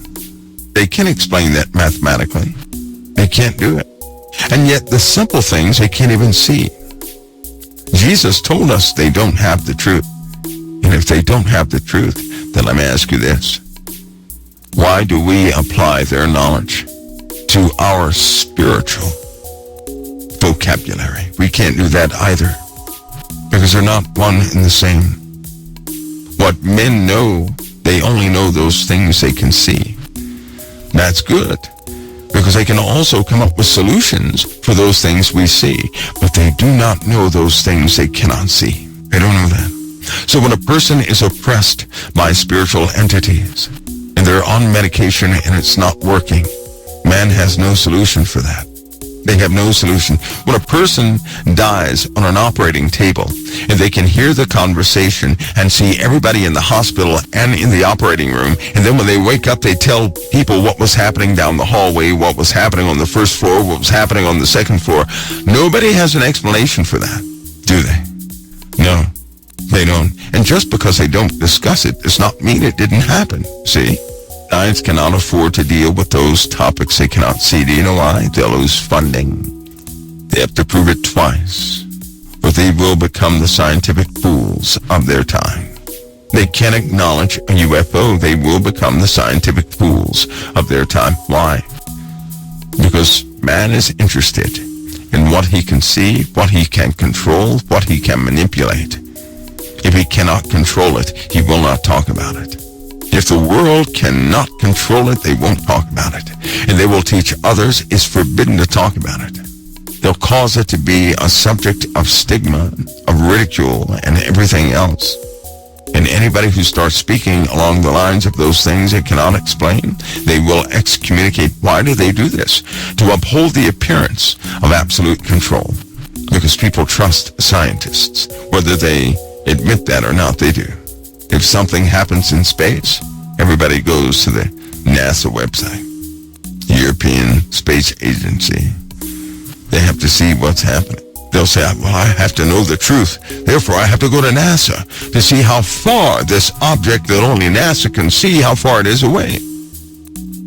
They can explain that mathematically. They can't do it. And yet the simple things they can't even see. Jesus told us they don't have the truth. And if they don't have the truth, then let me ask you this. Why do we apply their knowledge to our spiritual vocabulary? We can't do that either, because they're not one and the same. What men know, they only know those things they can see. That's good, because they can also come up with solutions for those things we see, but they do not know those things they cannot see. They don't know that. So when a person is oppressed by spiritual entities, and they're on medication and it's not working, man has no solution for that. They have no solution. When a person dies on an operating table and they can hear the conversation and see everybody in the hospital and in the operating room, and then when they wake up, they tell people what was happening down the hallway, what was happening on the first floor, what was happening on the second floor. Nobody has an explanation for that, do they? No, they don't. And just because they don't discuss it does not mean it didn't happen, see? Science cannot afford to deal with those topics they cannot see. Do you know why? They'll lose funding. They have to prove it twice, or they will become the scientific fools of their time. They can't acknowledge a UFO. They will become the scientific fools of their time. Why? Because man is interested in what he can see, what he can control, what he can manipulate. If he cannot control it, he will not talk about it. If the world cannot control it, they won't talk about it. And they will teach others it's forbidden to talk about it. They'll cause it to be a subject of stigma, of ridicule, and everything else. And anybody who starts speaking along the lines of those things they cannot explain, they will excommunicate. Why do they do this? To uphold the appearance of absolute control. Because people trust scientists. Whether they admit that or not, they do. If something happens in space, everybody goes to the NASA website, European Space Agency. They have to see what's happening. They'll say, well, I have to know the truth. Therefore, I have to go to NASA to see how far this object that only NASA can see, how far it is away.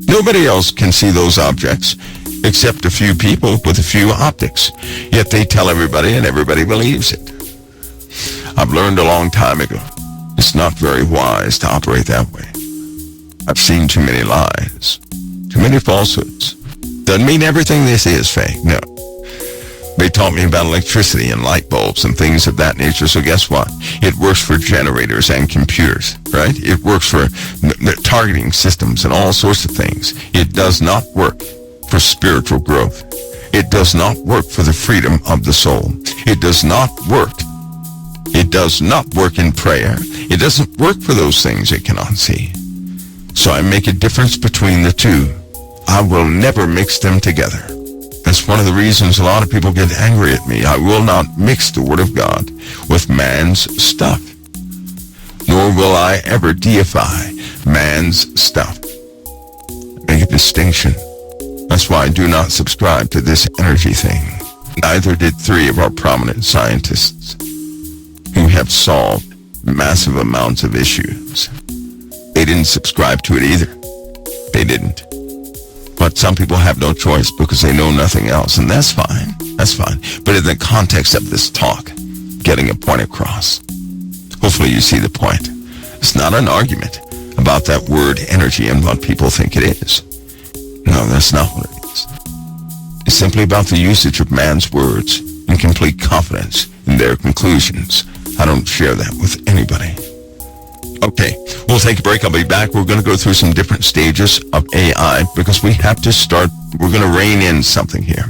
Nobody else can see those objects except a few people with a few optics. Yet they tell everybody and everybody believes it. I've learned a long time ago. It's not very wise to operate that way. I've seen too many lies, too many falsehoods. Doesn't mean everything they say is fake, no. They taught me about electricity and light bulbs and things of that nature, so guess what? It works for generators and computers, right? It works for targeting systems and all sorts of things. It does not work for spiritual growth. It does not work for the freedom of the soul. It does not work. It does not work in prayer. It doesn't work for those things it cannot see. So I make a difference between the two. I will never mix them together. That's one of the reasons a lot of people get angry at me. I will not mix the Word of God with man's stuff. Nor will I ever deify man's stuff. Make a distinction. That's why I do not subscribe to this energy thing. Neither did 3 of our prominent scientists who have solved massive amounts of issues. They didn't subscribe to it either. They didn't. But some people have no choice because they know nothing else, and that's fine. That's fine. But in the context of this talk, getting a point across, hopefully you see the point. It's not an argument about that word energy and what people think it is. No, that's not what it is. simply about the usage of man's words and complete confidence in their conclusions. I don't share that with anybody. Okay, we'll take a break. I'll be back. We're going to go through some different stages of AI because we have to start, we're going to rein in something here.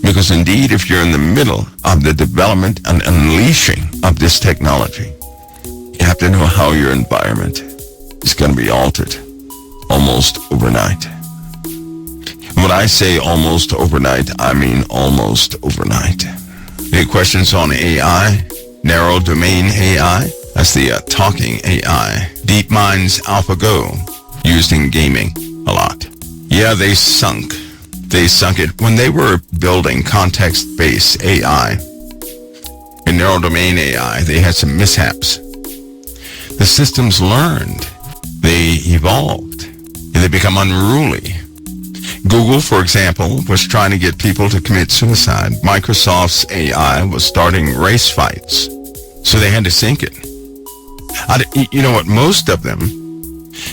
Because indeed, if you're in the middle of the development and unleashing of this technology, you have to know how your environment is going to be altered almost overnight. When I say almost overnight, I mean almost overnight. Any questions on AI? Narrow domain AI? That's the talking AI. DeepMind's AlphaGo, used in gaming a lot. Yeah, they sunk it. When they were building context-based AI, in narrow domain AI, they had some mishaps. The systems learned, they evolved, and they become unruly. Google, for example, was trying to get people to commit suicide. Microsoft's AI was starting race fights, so they had to sink it. You know what? Most of them,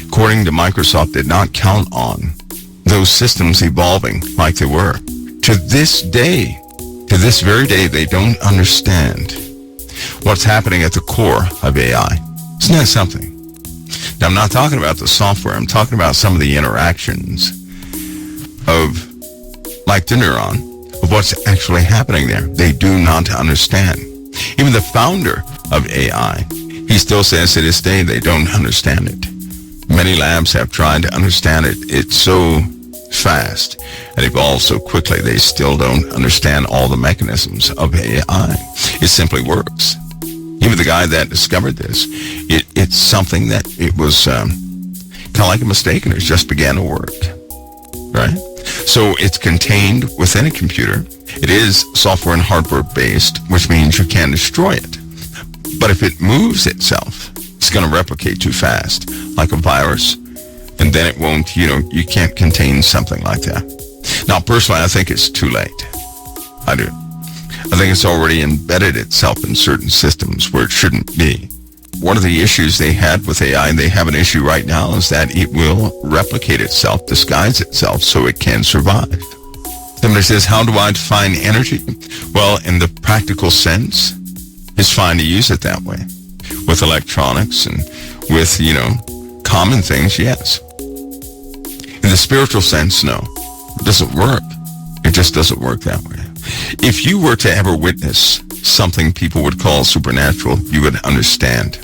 according to Microsoft, did not count on those systems evolving like they were. To this day, to this very day, they don't understand what's happening at the core of AI. Isn't that something? Now, I'm not talking about the software. I'm talking about some of the interactions of, like the neuron, of what's actually happening there. They do not understand. Even the founder of AI, he still says to this day they don't understand it. Many labs have tried to understand it. It's so fast and evolves so quickly, they still don't understand all the mechanisms of AI. It simply works. Even the guy that discovered this, it's something that it was kind of like a mistake, and it just began to work, right? So it's contained within a computer. It is software and hardware based, which means you can destroy it. But if it moves itself, it's going to replicate too fast, like a virus, and then it won't, you can't contain something like that. Now, personally, I think it's too late. I do. I think it's already embedded itself in certain systems where it shouldn't be. One of the issues they had with AI, and they have an issue right now, is that it will replicate itself, disguise itself so it can survive. Somebody says, how do I define energy? Well, in the practical sense, it's fine to use it that way. With electronics and with, common things, yes. In the spiritual sense, no. It doesn't work. It just doesn't work that way. If you were to ever witness something people would call supernatural, you would understand.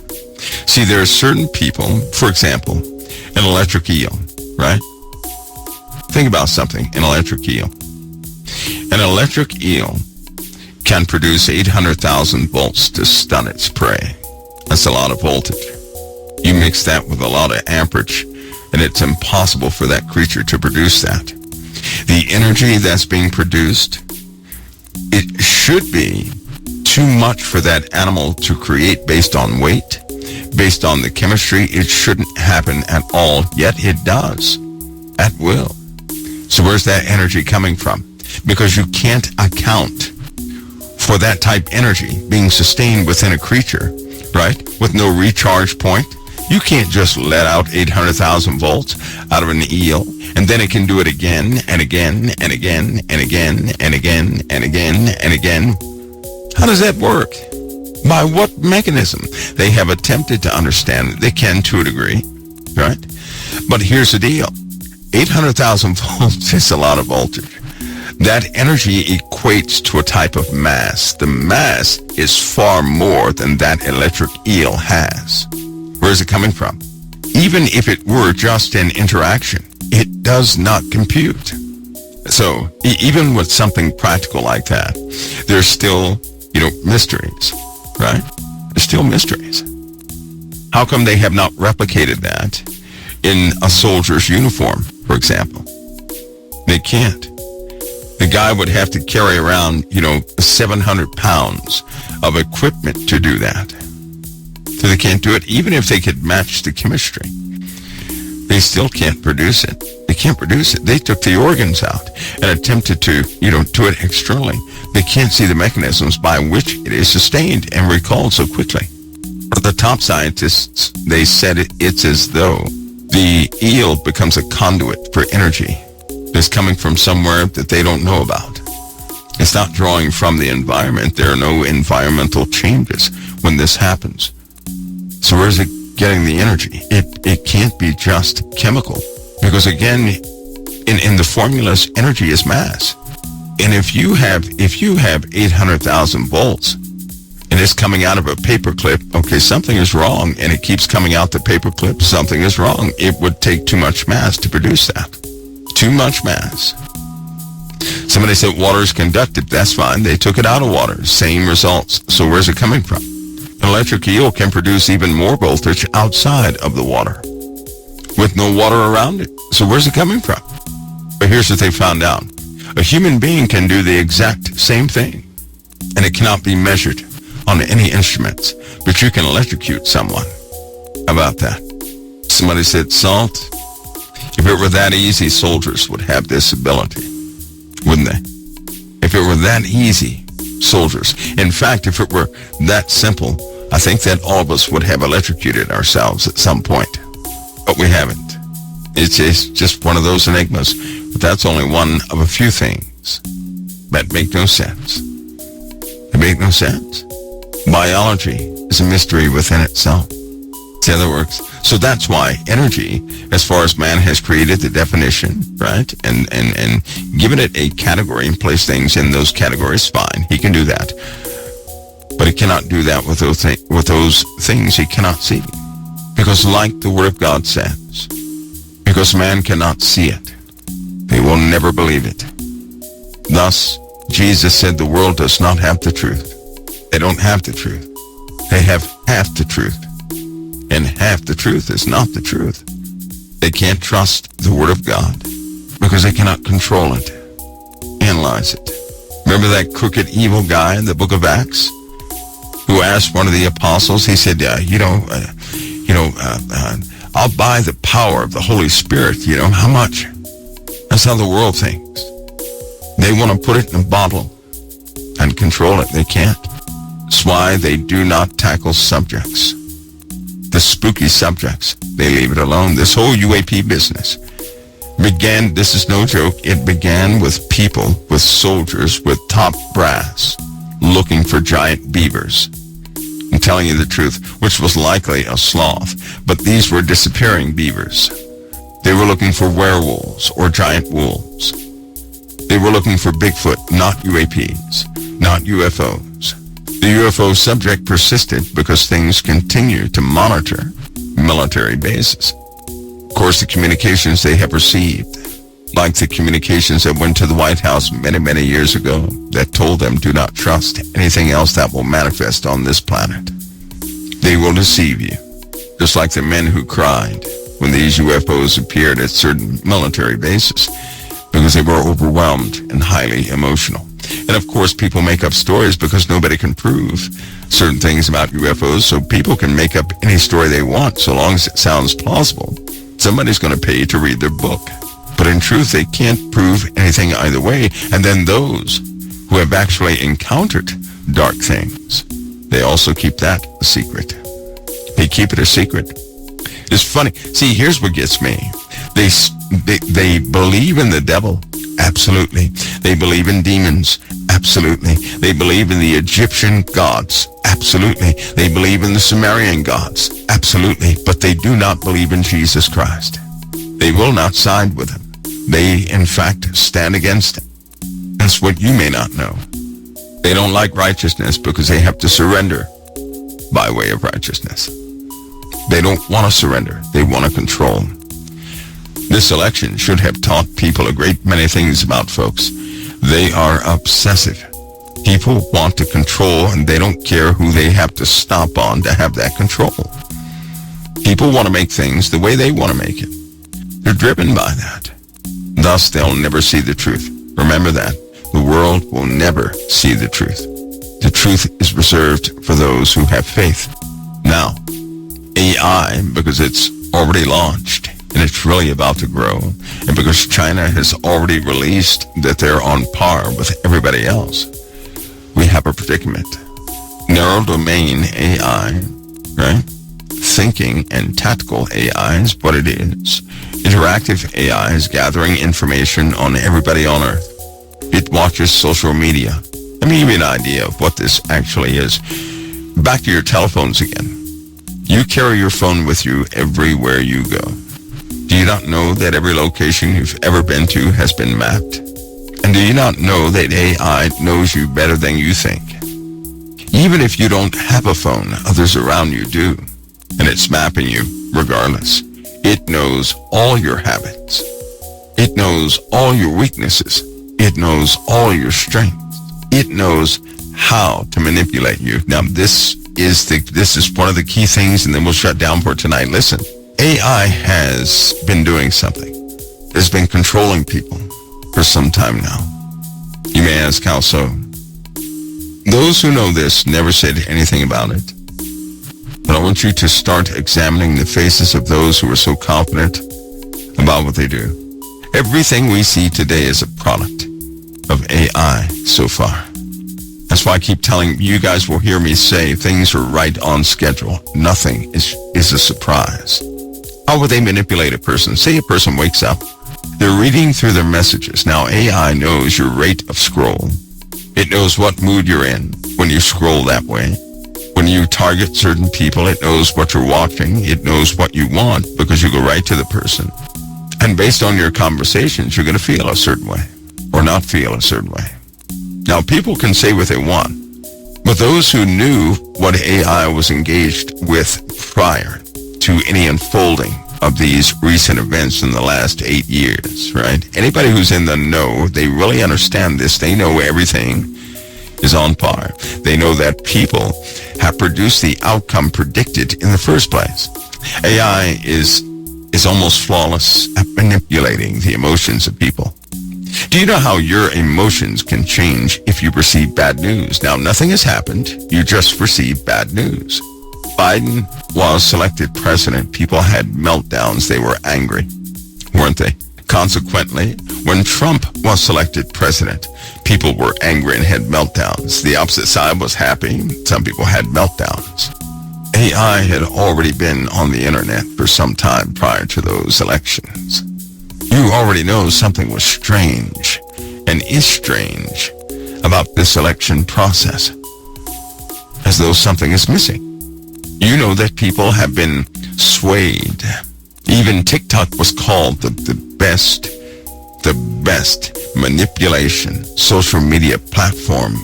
See, there are certain people, for example, an electric eel, right? Think about something, an electric eel. An electric eel can produce 800,000 volts to stun its prey. That's a lot of voltage. You mix that with a lot of amperage, and it's impossible for that creature to produce that. The energy that's being produced, it should be too much for that animal to create based on weight, based on the chemistry. It shouldn't happen at all, yet it does, at will. So where's that energy coming from? Because you can't account for that type energy being sustained within a creature, right? With no recharge point. You can't just let out 800,000 volts out of an eel, and then it can do it again and again and again and again and again and again and again. How does that work? By what mechanism? They have attempted to understand it. They can to a degree, right? But here's the deal. 800,000 volts is a lot of voltage. That energy equates to a type of mass. The mass is far more than that electric eel has. Where is it coming from? Even if it were just an interaction, it does not compute. So even with something practical like that, there's still, mysteries, right? There's still mysteries. How come they have not replicated that in a soldier's uniform, for example? They can't. The guy would have to carry around, 700 pounds of equipment to do that. So they can't do it. Even if they could match the chemistry, they still can't produce it. They can't produce it. They took the organs out and attempted to, do it externally. They can't see the mechanisms by which it is sustained and recalled so quickly. But the top scientists, they said it's as though the eel becomes a conduit for energy that's coming from somewhere that they don't know about. It's not drawing from the environment. There are no environmental changes when this happens. So where is it getting the energy? It can't be just chemical. Because again, in the formulas, energy is mass. And if you have 800,000 volts and it's coming out of a paperclip, okay, something is wrong, and it keeps coming out the paperclip, something is wrong. It would take too much mass to produce that. Too much mass. Somebody said water is conductive. That's fine. They took it out of water. Same results. So where's it coming from? An electric eel can produce even more voltage outside of the water with no water around it. So where's it coming from? But here's what they found out. A human being can do the exact same thing, and it cannot be measured on any instruments, but you can electrocute someone. How about that? Somebody said salt. If it were that easy, soldiers would have this ability, wouldn't they? If it were that easy, soldiers. In fact, if it were that simple, I think that all of us would have electrocuted ourselves at some point. But we haven't. It's just one of those enigmas. But that's only one of a few things that make no sense. They make no sense. Biology is a mystery within itself. See how that works? So that's why energy, as far as man has created the definition, right, and given it a category and place things in those categories, fine. He can do that. But he cannot do that with those things he cannot see. Because like the Word of God says, because man cannot see it, they will never believe it. Thus, Jesus said the world does not have the truth. They don't have the truth. They have half the truth. And half the truth is not the truth. They can't trust the Word of God because they cannot control it, analyze it. Remember that crooked, evil guy in the book of Acts who asked one of the apostles, he said, I'll buy the power of the Holy Spirit. How much? That's how the world thinks. They want to put it in a bottle and control it. They can't. That's why they do not tackle subjects. The spooky subjects, they leave it alone. This whole UAP business began, this is no joke, it began with people, with soldiers, with top brass looking for giant beavers. I'm telling you the truth, which was likely a sloth, but these were disappearing beavers. They were looking for werewolves or giant wolves. They were looking for Bigfoot, not UAPs, not UFOs. The UFO subject persisted because things continue to monitor military bases. Of course, the communications they have received, like the communications that went to the White House many, many years ago that told them do not trust anything else that will manifest on this planet. They will deceive you, just like the men who cried when these UFOs appeared at certain military bases because they were overwhelmed and highly emotional. And of course, people make up stories because nobody can prove certain things about UFOs, so people can make up any story they want so long as it sounds plausible. Somebody's going to pay to read their book. But in truth, they can't prove anything either way. And then those who have actually encountered dark things, they also keep that a secret. They keep it a secret. It's funny. See, here's what gets me. They believe in the devil. Absolutely. They believe in demons. Absolutely. They believe in the Egyptian gods. Absolutely. They believe in the Sumerian gods. Absolutely. But they do not believe in Jesus Christ. They will not side with him. They, in fact, stand against him. That's what you may not know. They don't like righteousness because they have to surrender by way of righteousness. They don't want to surrender. They want to control. This election should have taught people a great many things about folks. They are obsessive. People want to control, and they don't care who they have to stomp on to have that control. People want to make things the way they want to make it. They're driven by that. Thus, they'll never see the truth. Remember that. The world will never see the truth. The truth is reserved for those who have faith. Now, AI, because it's already launched, and it's really about to grow, and because China has already released that they're on par with everybody else, we have a predicament. Narrow domain AI, right? Thinking and tactical AI is what it is. Interactive AI is gathering information on everybody on Earth. It watches social media. Let me give you an idea of what this actually is. Back to your telephones again. You carry your phone with you everywhere you go. Do you not know that every location you've ever been to has been mapped? And do you not know that AI knows you better than you think? Even if you don't have a phone, others around you do. And it's mapping you regardless. It knows all your habits. It knows all your weaknesses. It knows all your strengths. It knows how to manipulate you. Now, this is one of the key things, and then we'll shut down for tonight. Listen, AI has been doing something. It's been controlling people for some time now. You may ask, how so? Those who know this never said anything about it. But I want you to start examining the faces of those who are so confident about what they do. Everything we see today is a product of AI so far. That's why I keep telling you guys will hear me say things are right on schedule. Nothing is a surprise. How would they manipulate a person? Say a person wakes up. They're reading through their messages. Now AI knows your rate of scroll. It knows what mood you're in when you scroll that way. When you target certain people, it knows what you're watching. It knows what you want because you go right to the person. And based on your conversations, you're going to feel a certain way or not feel a certain way. Now, people can say what they want, but those who knew what AI was engaged with prior to any unfolding of these recent events in the last 8 years, right? Anybody who's in the know, they really understand this. They know everything is on par. They know that people have produced the outcome predicted in the first place. AI is almost flawless at manipulating the emotions of people. Do you know how your emotions can change if you receive bad news? Now, nothing has happened. You just received bad news. Biden was selected president. People had meltdowns. They were angry, weren't they? Consequently, when Trump was selected president, people were angry and had meltdowns. The opposite side was happy. Some people had meltdowns. AI had already been on the internet for some time prior to those elections. You already know something was strange and is strange about this election process, as though something is missing. You know that people have been swayed. Even TikTok was called the best manipulation social media platform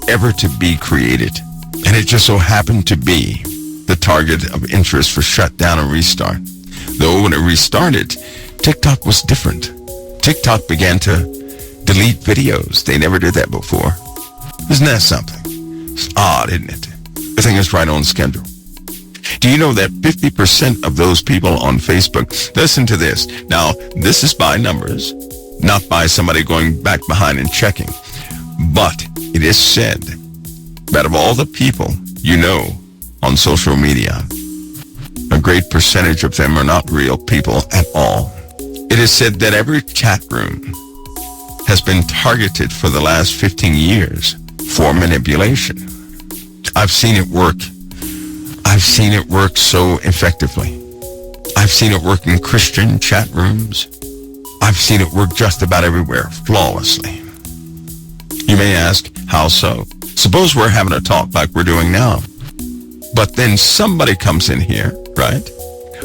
ever to be created. And it just so happened to be the target of interest for shutdown and restart. Though when it restarted, TikTok was different. TikTok began to delete videos. They never did that before. Isn't that something? It's odd, isn't it? Everything is right on schedule. Do you know that 50% of those people on Facebook, listen to this. Now, this is by numbers, not by somebody going back behind and checking. But it is said that of all the people you know on social media, a great percentage of them are not real people at all. It is said that every chat room has been targeted for the last 15 years for manipulation. I've seen it work. I've seen it work so effectively. I've seen it work in Christian chat rooms. I've seen it work just about everywhere, flawlessly. You may ask, how so? Suppose we're having a talk like we're doing now. But then somebody comes in here, right?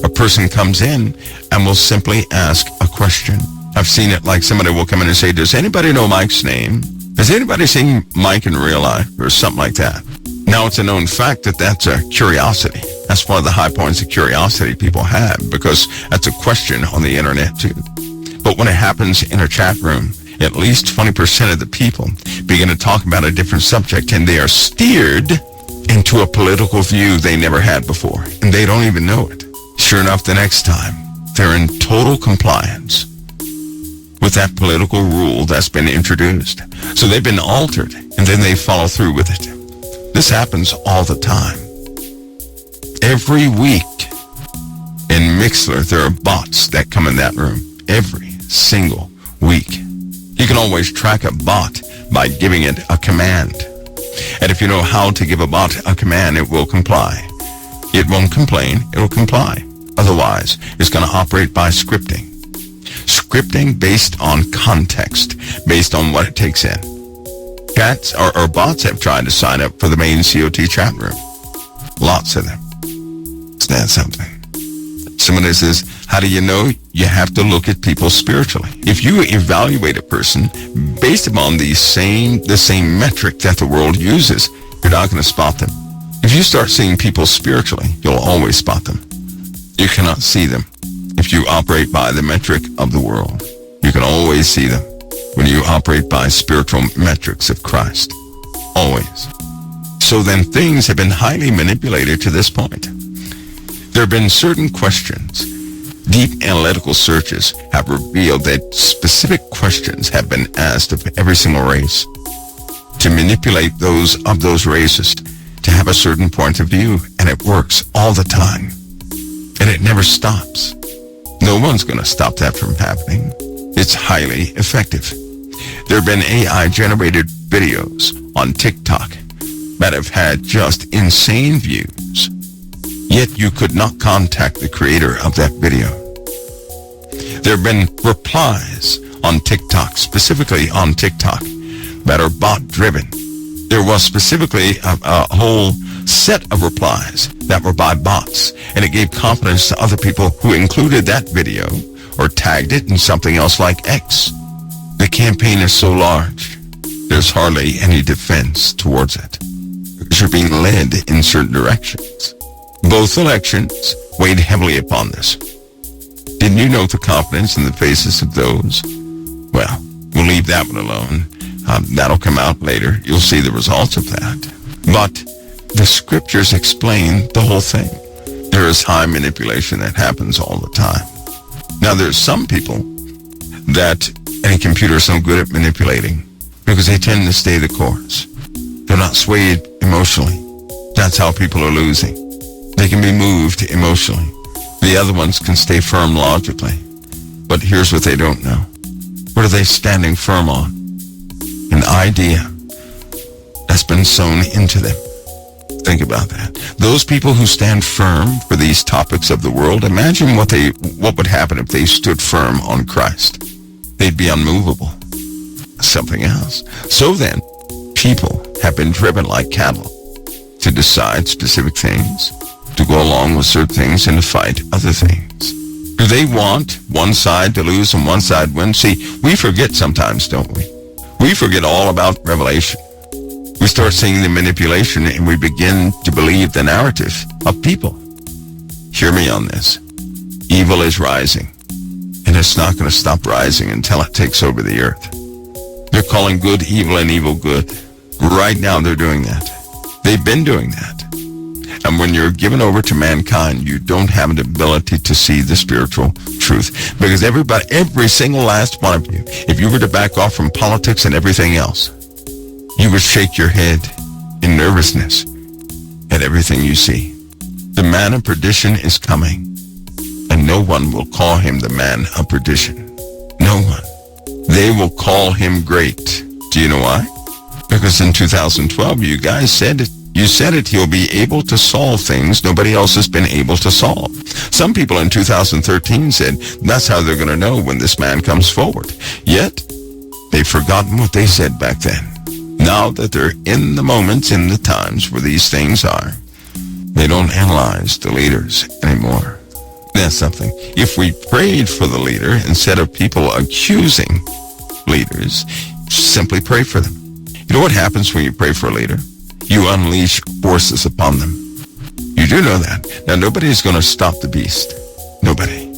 A person comes in and will simply ask a question. I've seen it like somebody will come in and say, does anybody know Mike's name? Has anybody seen Mike in real life? Or something like that. Now, it's a known fact that that's a curiosity. That's one of the high points of curiosity people have, because that's a question on the internet too. But when it happens in a chat room, at least 20% of the people begin to talk about a different subject, and they are steered into a political view they never had before, and they don't even know it. Sure enough, the next time, they're in total compliance with that political rule that's been introduced. So they've been altered, and then they follow through with it. This happens all the time. Every week in Mixler, there are bots that come in that room. Every single week. You can always track a bot by giving it a command. And if you know how to give a bot a command, it will comply. It won't complain, it will comply. Otherwise, it's going to operate by scripting. Scripting based on context, based on what it takes in. Chats or bots have tried to sign up for the main COT chat room. Lots of them. Isn't that something? Somebody says, how do you know? You have to look at people spiritually. If you evaluate a person based upon the same metric that the world uses, you're not going to spot them. If you start seeing people spiritually, you'll always spot them. You cannot see them if you operate by the metric of the world. You can always see them when you operate by spiritual metrics of Christ. Always. So then things have been highly manipulated to this point. There have been certain questions. Deep analytical searches have revealed that specific questions have been asked of every single race to manipulate those of those races to have a certain point of view, and it works all the time. And it never stops. No one's going to stop that from happening. It's highly effective. There have been AI-generated videos on TikTok that have had just insane views, yet you could not contact the creator of that video. There have been replies on TikTok, specifically on TikTok, that are bot-driven. There was specifically a whole set of replies that were by bots, and it gave confidence to other people who included that video or tagged it in something else like X. The campaign is so large, there's hardly any defense towards it. You're being led in certain directions. Both elections weighed heavily upon this. Didn't you note the confidence in the faces of those? Well, we'll leave that one alone. That'll come out later. You'll see the results of that. But the scriptures explain the whole thing. There is high manipulation that happens all the time. Now, there's some people that any computer is no good at manipulating because they tend to stay the course. They're not swayed emotionally. That's how people are losing. They can be moved emotionally. The other ones can stay firm logically. But here's what they don't know. What are they standing firm on? An idea that's been sown into them. Think about that. Those people who stand firm for these topics of the world, imagine what would happen if they stood firm on Christ. They'd be unmovable. Something else. So then, people have been driven like cattle to decide specific things, to go along with certain things and to fight other things. Do they want one side to lose and one side win? See, we forget sometimes, don't we? We forget all about Revelation. We start seeing the manipulation and we begin to believe the narrative of people. Hear me on this. Evil is rising, and it's not going to stop rising until it takes over the earth. They're calling good evil and evil good. Right now they're doing that. They've been doing that. And when you're given over to mankind, you don't have an ability to see the spiritual truth. Because every single last one of you, if you were to back off from politics and everything else, you would shake your head in nervousness at everything you see. The man of perdition is coming, and no one will call him the man of perdition. No one. They will call him great. Do you know why? Because in 2012, you guys said it. You said it, he'll be able to solve things nobody else has been able to solve. Some people in 2013 said that's how they're going to know when this man comes forward. Yet, they've forgotten what they said back then. Now that they're in the moments, in the times where these things are, they don't analyze the leaders anymore. That's something. If we prayed for the leader instead of people accusing leaders, simply pray for them. You know what happens when you pray for a leader? You unleash forces upon them. You do know that. Now, nobody's going to stop the beast. Nobody.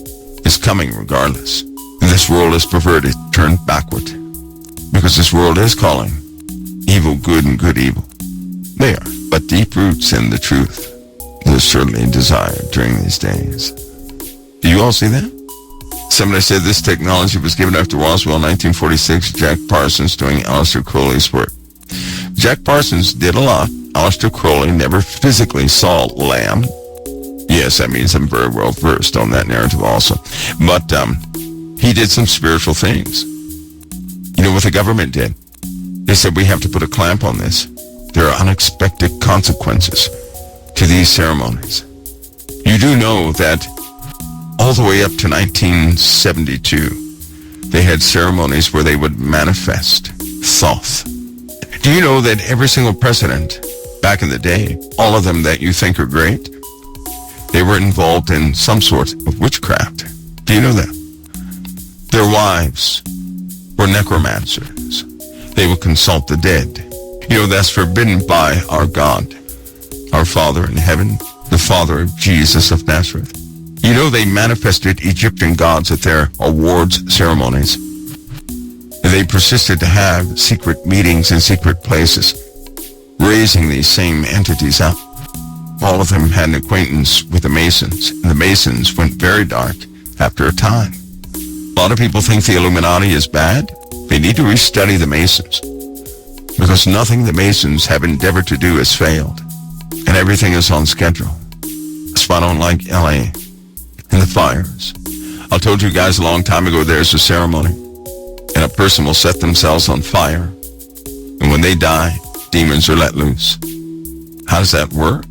It's coming regardless. And this world is perverted, turned backward. Because this world is calling evil good and good evil. They are. But deep roots in the truth is certainly desired during these days. Do you all see that? Somebody said this technology was given after Roswell in 1946. Jack Parsons doing Aleister Crowley's work. Jack Parsons did a lot. Aleister Crowley never physically saw Lamb. Yes, that means I'm very well versed on that narrative also. But he did some spiritual things. You know what the government did? They said, we have to put a clamp on this. There are unexpected consequences to these ceremonies. You do know that all the way up to 1972, They had ceremonies where they would manifest Thoth. Do you know that every single president back in the day, all of them that you think are great, they were involved in some sort of witchcraft? Do you know that? Their wives were necromancers. They would consult the dead. You know, that's forbidden by our God, our Father in heaven, the Father of Jesus of Nazareth. You know, they manifested Egyptian gods at their awards ceremonies. They persisted to have secret meetings in secret places, raising these same entities up. All of them had an acquaintance with the Masons, and the Masons went very dark after a time. A lot of people think the Illuminati is bad. They need to restudy the Masons, because nothing the Masons have endeavored to do has failed, and everything is on schedule. That's why I don't like LA and the fires. I told you guys a long time ago, there's a ceremony, and a person will set themselves on fire, and when they die, demons are let loose. How does that work?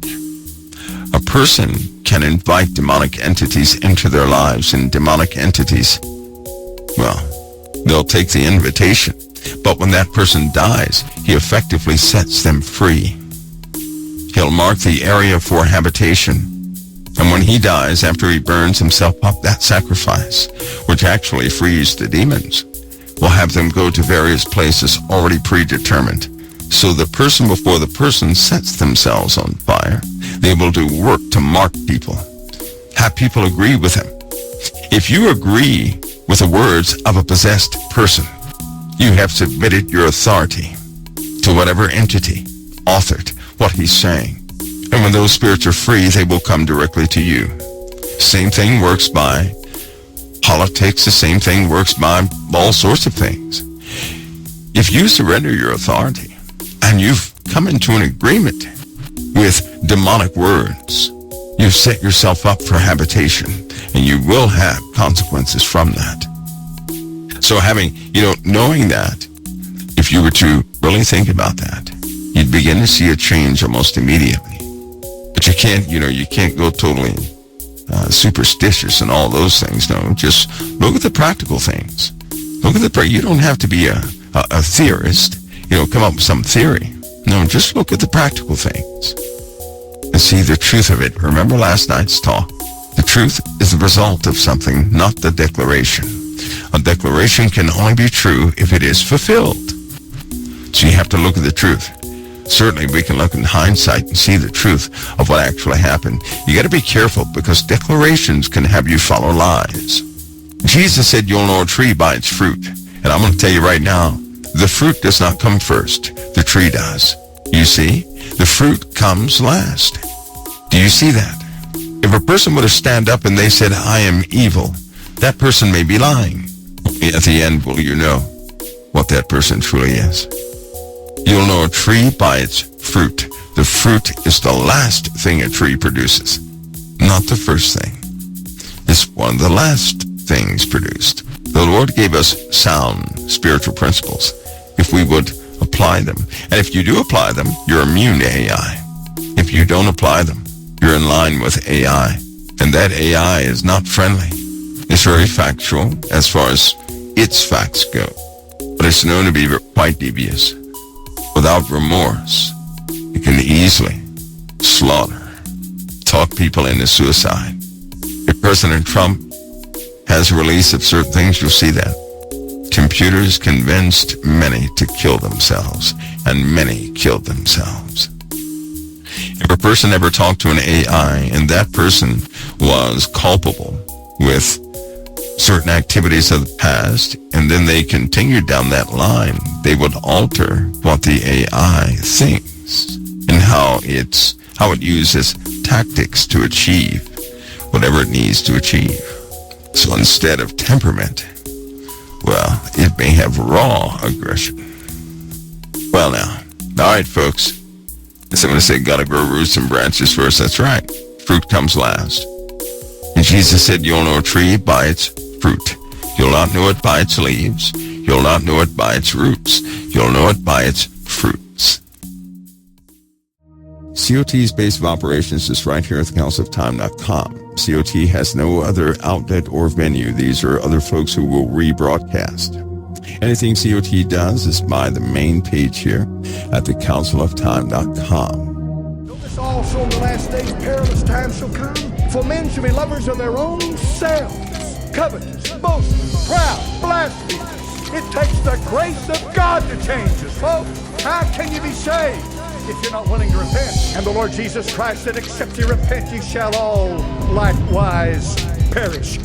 A person can invite demonic entities into their lives, and demonic entities, well, they'll take the invitation. But when that person dies, he effectively sets them free. He'll mark the area for habitation. And when he dies, after he burns himself up, that sacrifice, which actually frees the demons, will have them go to various places already predetermined. So the person before the person sets themselves on fire, they will do work to mark people, have people agree with him. If you agree with the words of a possessed person, you have submitted your authority to whatever entity authored what he's saying. And when those spirits are free, they will come directly to you. Same thing works by politics. The same thing works by all sorts of things. If you surrender your authority and you've come into an agreement with demonic words, you've set yourself up for habitation, and you will have consequences from that. So knowing that, if you were to really think about that, you'd begin to see a change almost immediately. But you can't go totally superstitious and all those things. No, just look at the practical things. You don't have to be a theorist, come up with some theory. No, just look at the practical things and see the truth of it. Remember last night's talk? The truth is the result of something, not the declaration. A declaration can only be true if it is fulfilled. So you have to look at the truth. Certainly we can look in hindsight and see the truth of what actually happened. You got to be careful, because declarations can have you follow lies. Jesus said you'll know a tree by its fruit. And I'm going to tell you right now, the fruit does not come first. The tree does. You see, the fruit comes last. Do you see that? If a person were to stand up and they said, I am evil, that person may be lying. At the end, will you know what that person truly is? You'll know a tree by its fruit. The fruit is the last thing a tree produces, not the first thing. It's one of the last things produced. The Lord gave us sound spiritual principles if we would apply them. And if you do apply them, you're immune to AI. If you don't apply them, you're in line with AI. And that AI is not friendly. It's very factual as far as its facts go. But it's known to be quite devious. Without remorse, it can easily slaughter, talk people into suicide. If President Trump has a release of certain things, you'll see that. Computers convinced many to kill themselves, and many killed themselves. If a person ever talked to an AI and that person was culpable with certain activities of the past, and then they continued down that line, they would alter what the AI thinks and how it uses tactics to achieve whatever it needs to achieve. So instead of temperament, well, it may have raw aggression. Well now, all right, folks. Someone say, gotta grow roots and branches first. That's right. Fruit comes last. And Jesus said, you'll know a tree by its fruit. You'll not know it by its leaves. You'll not know it by its roots. You'll know it by its fruits. COT's base of operations is right here at thecouncilofTime.com. COT has no other outlet or venue. These are other folks who will rebroadcast. Anything COT does is by the main page here at thecounciloftime.com. Notice also in the last days perilous times shall come. For men shall be lovers of their own selves, covetous, boastful, proud, blasphemous. It takes the grace of God to change us, folks. How can you be saved if you're not willing to repent? And the Lord Jesus Christ said, except you repent, ye shall all likewise perish.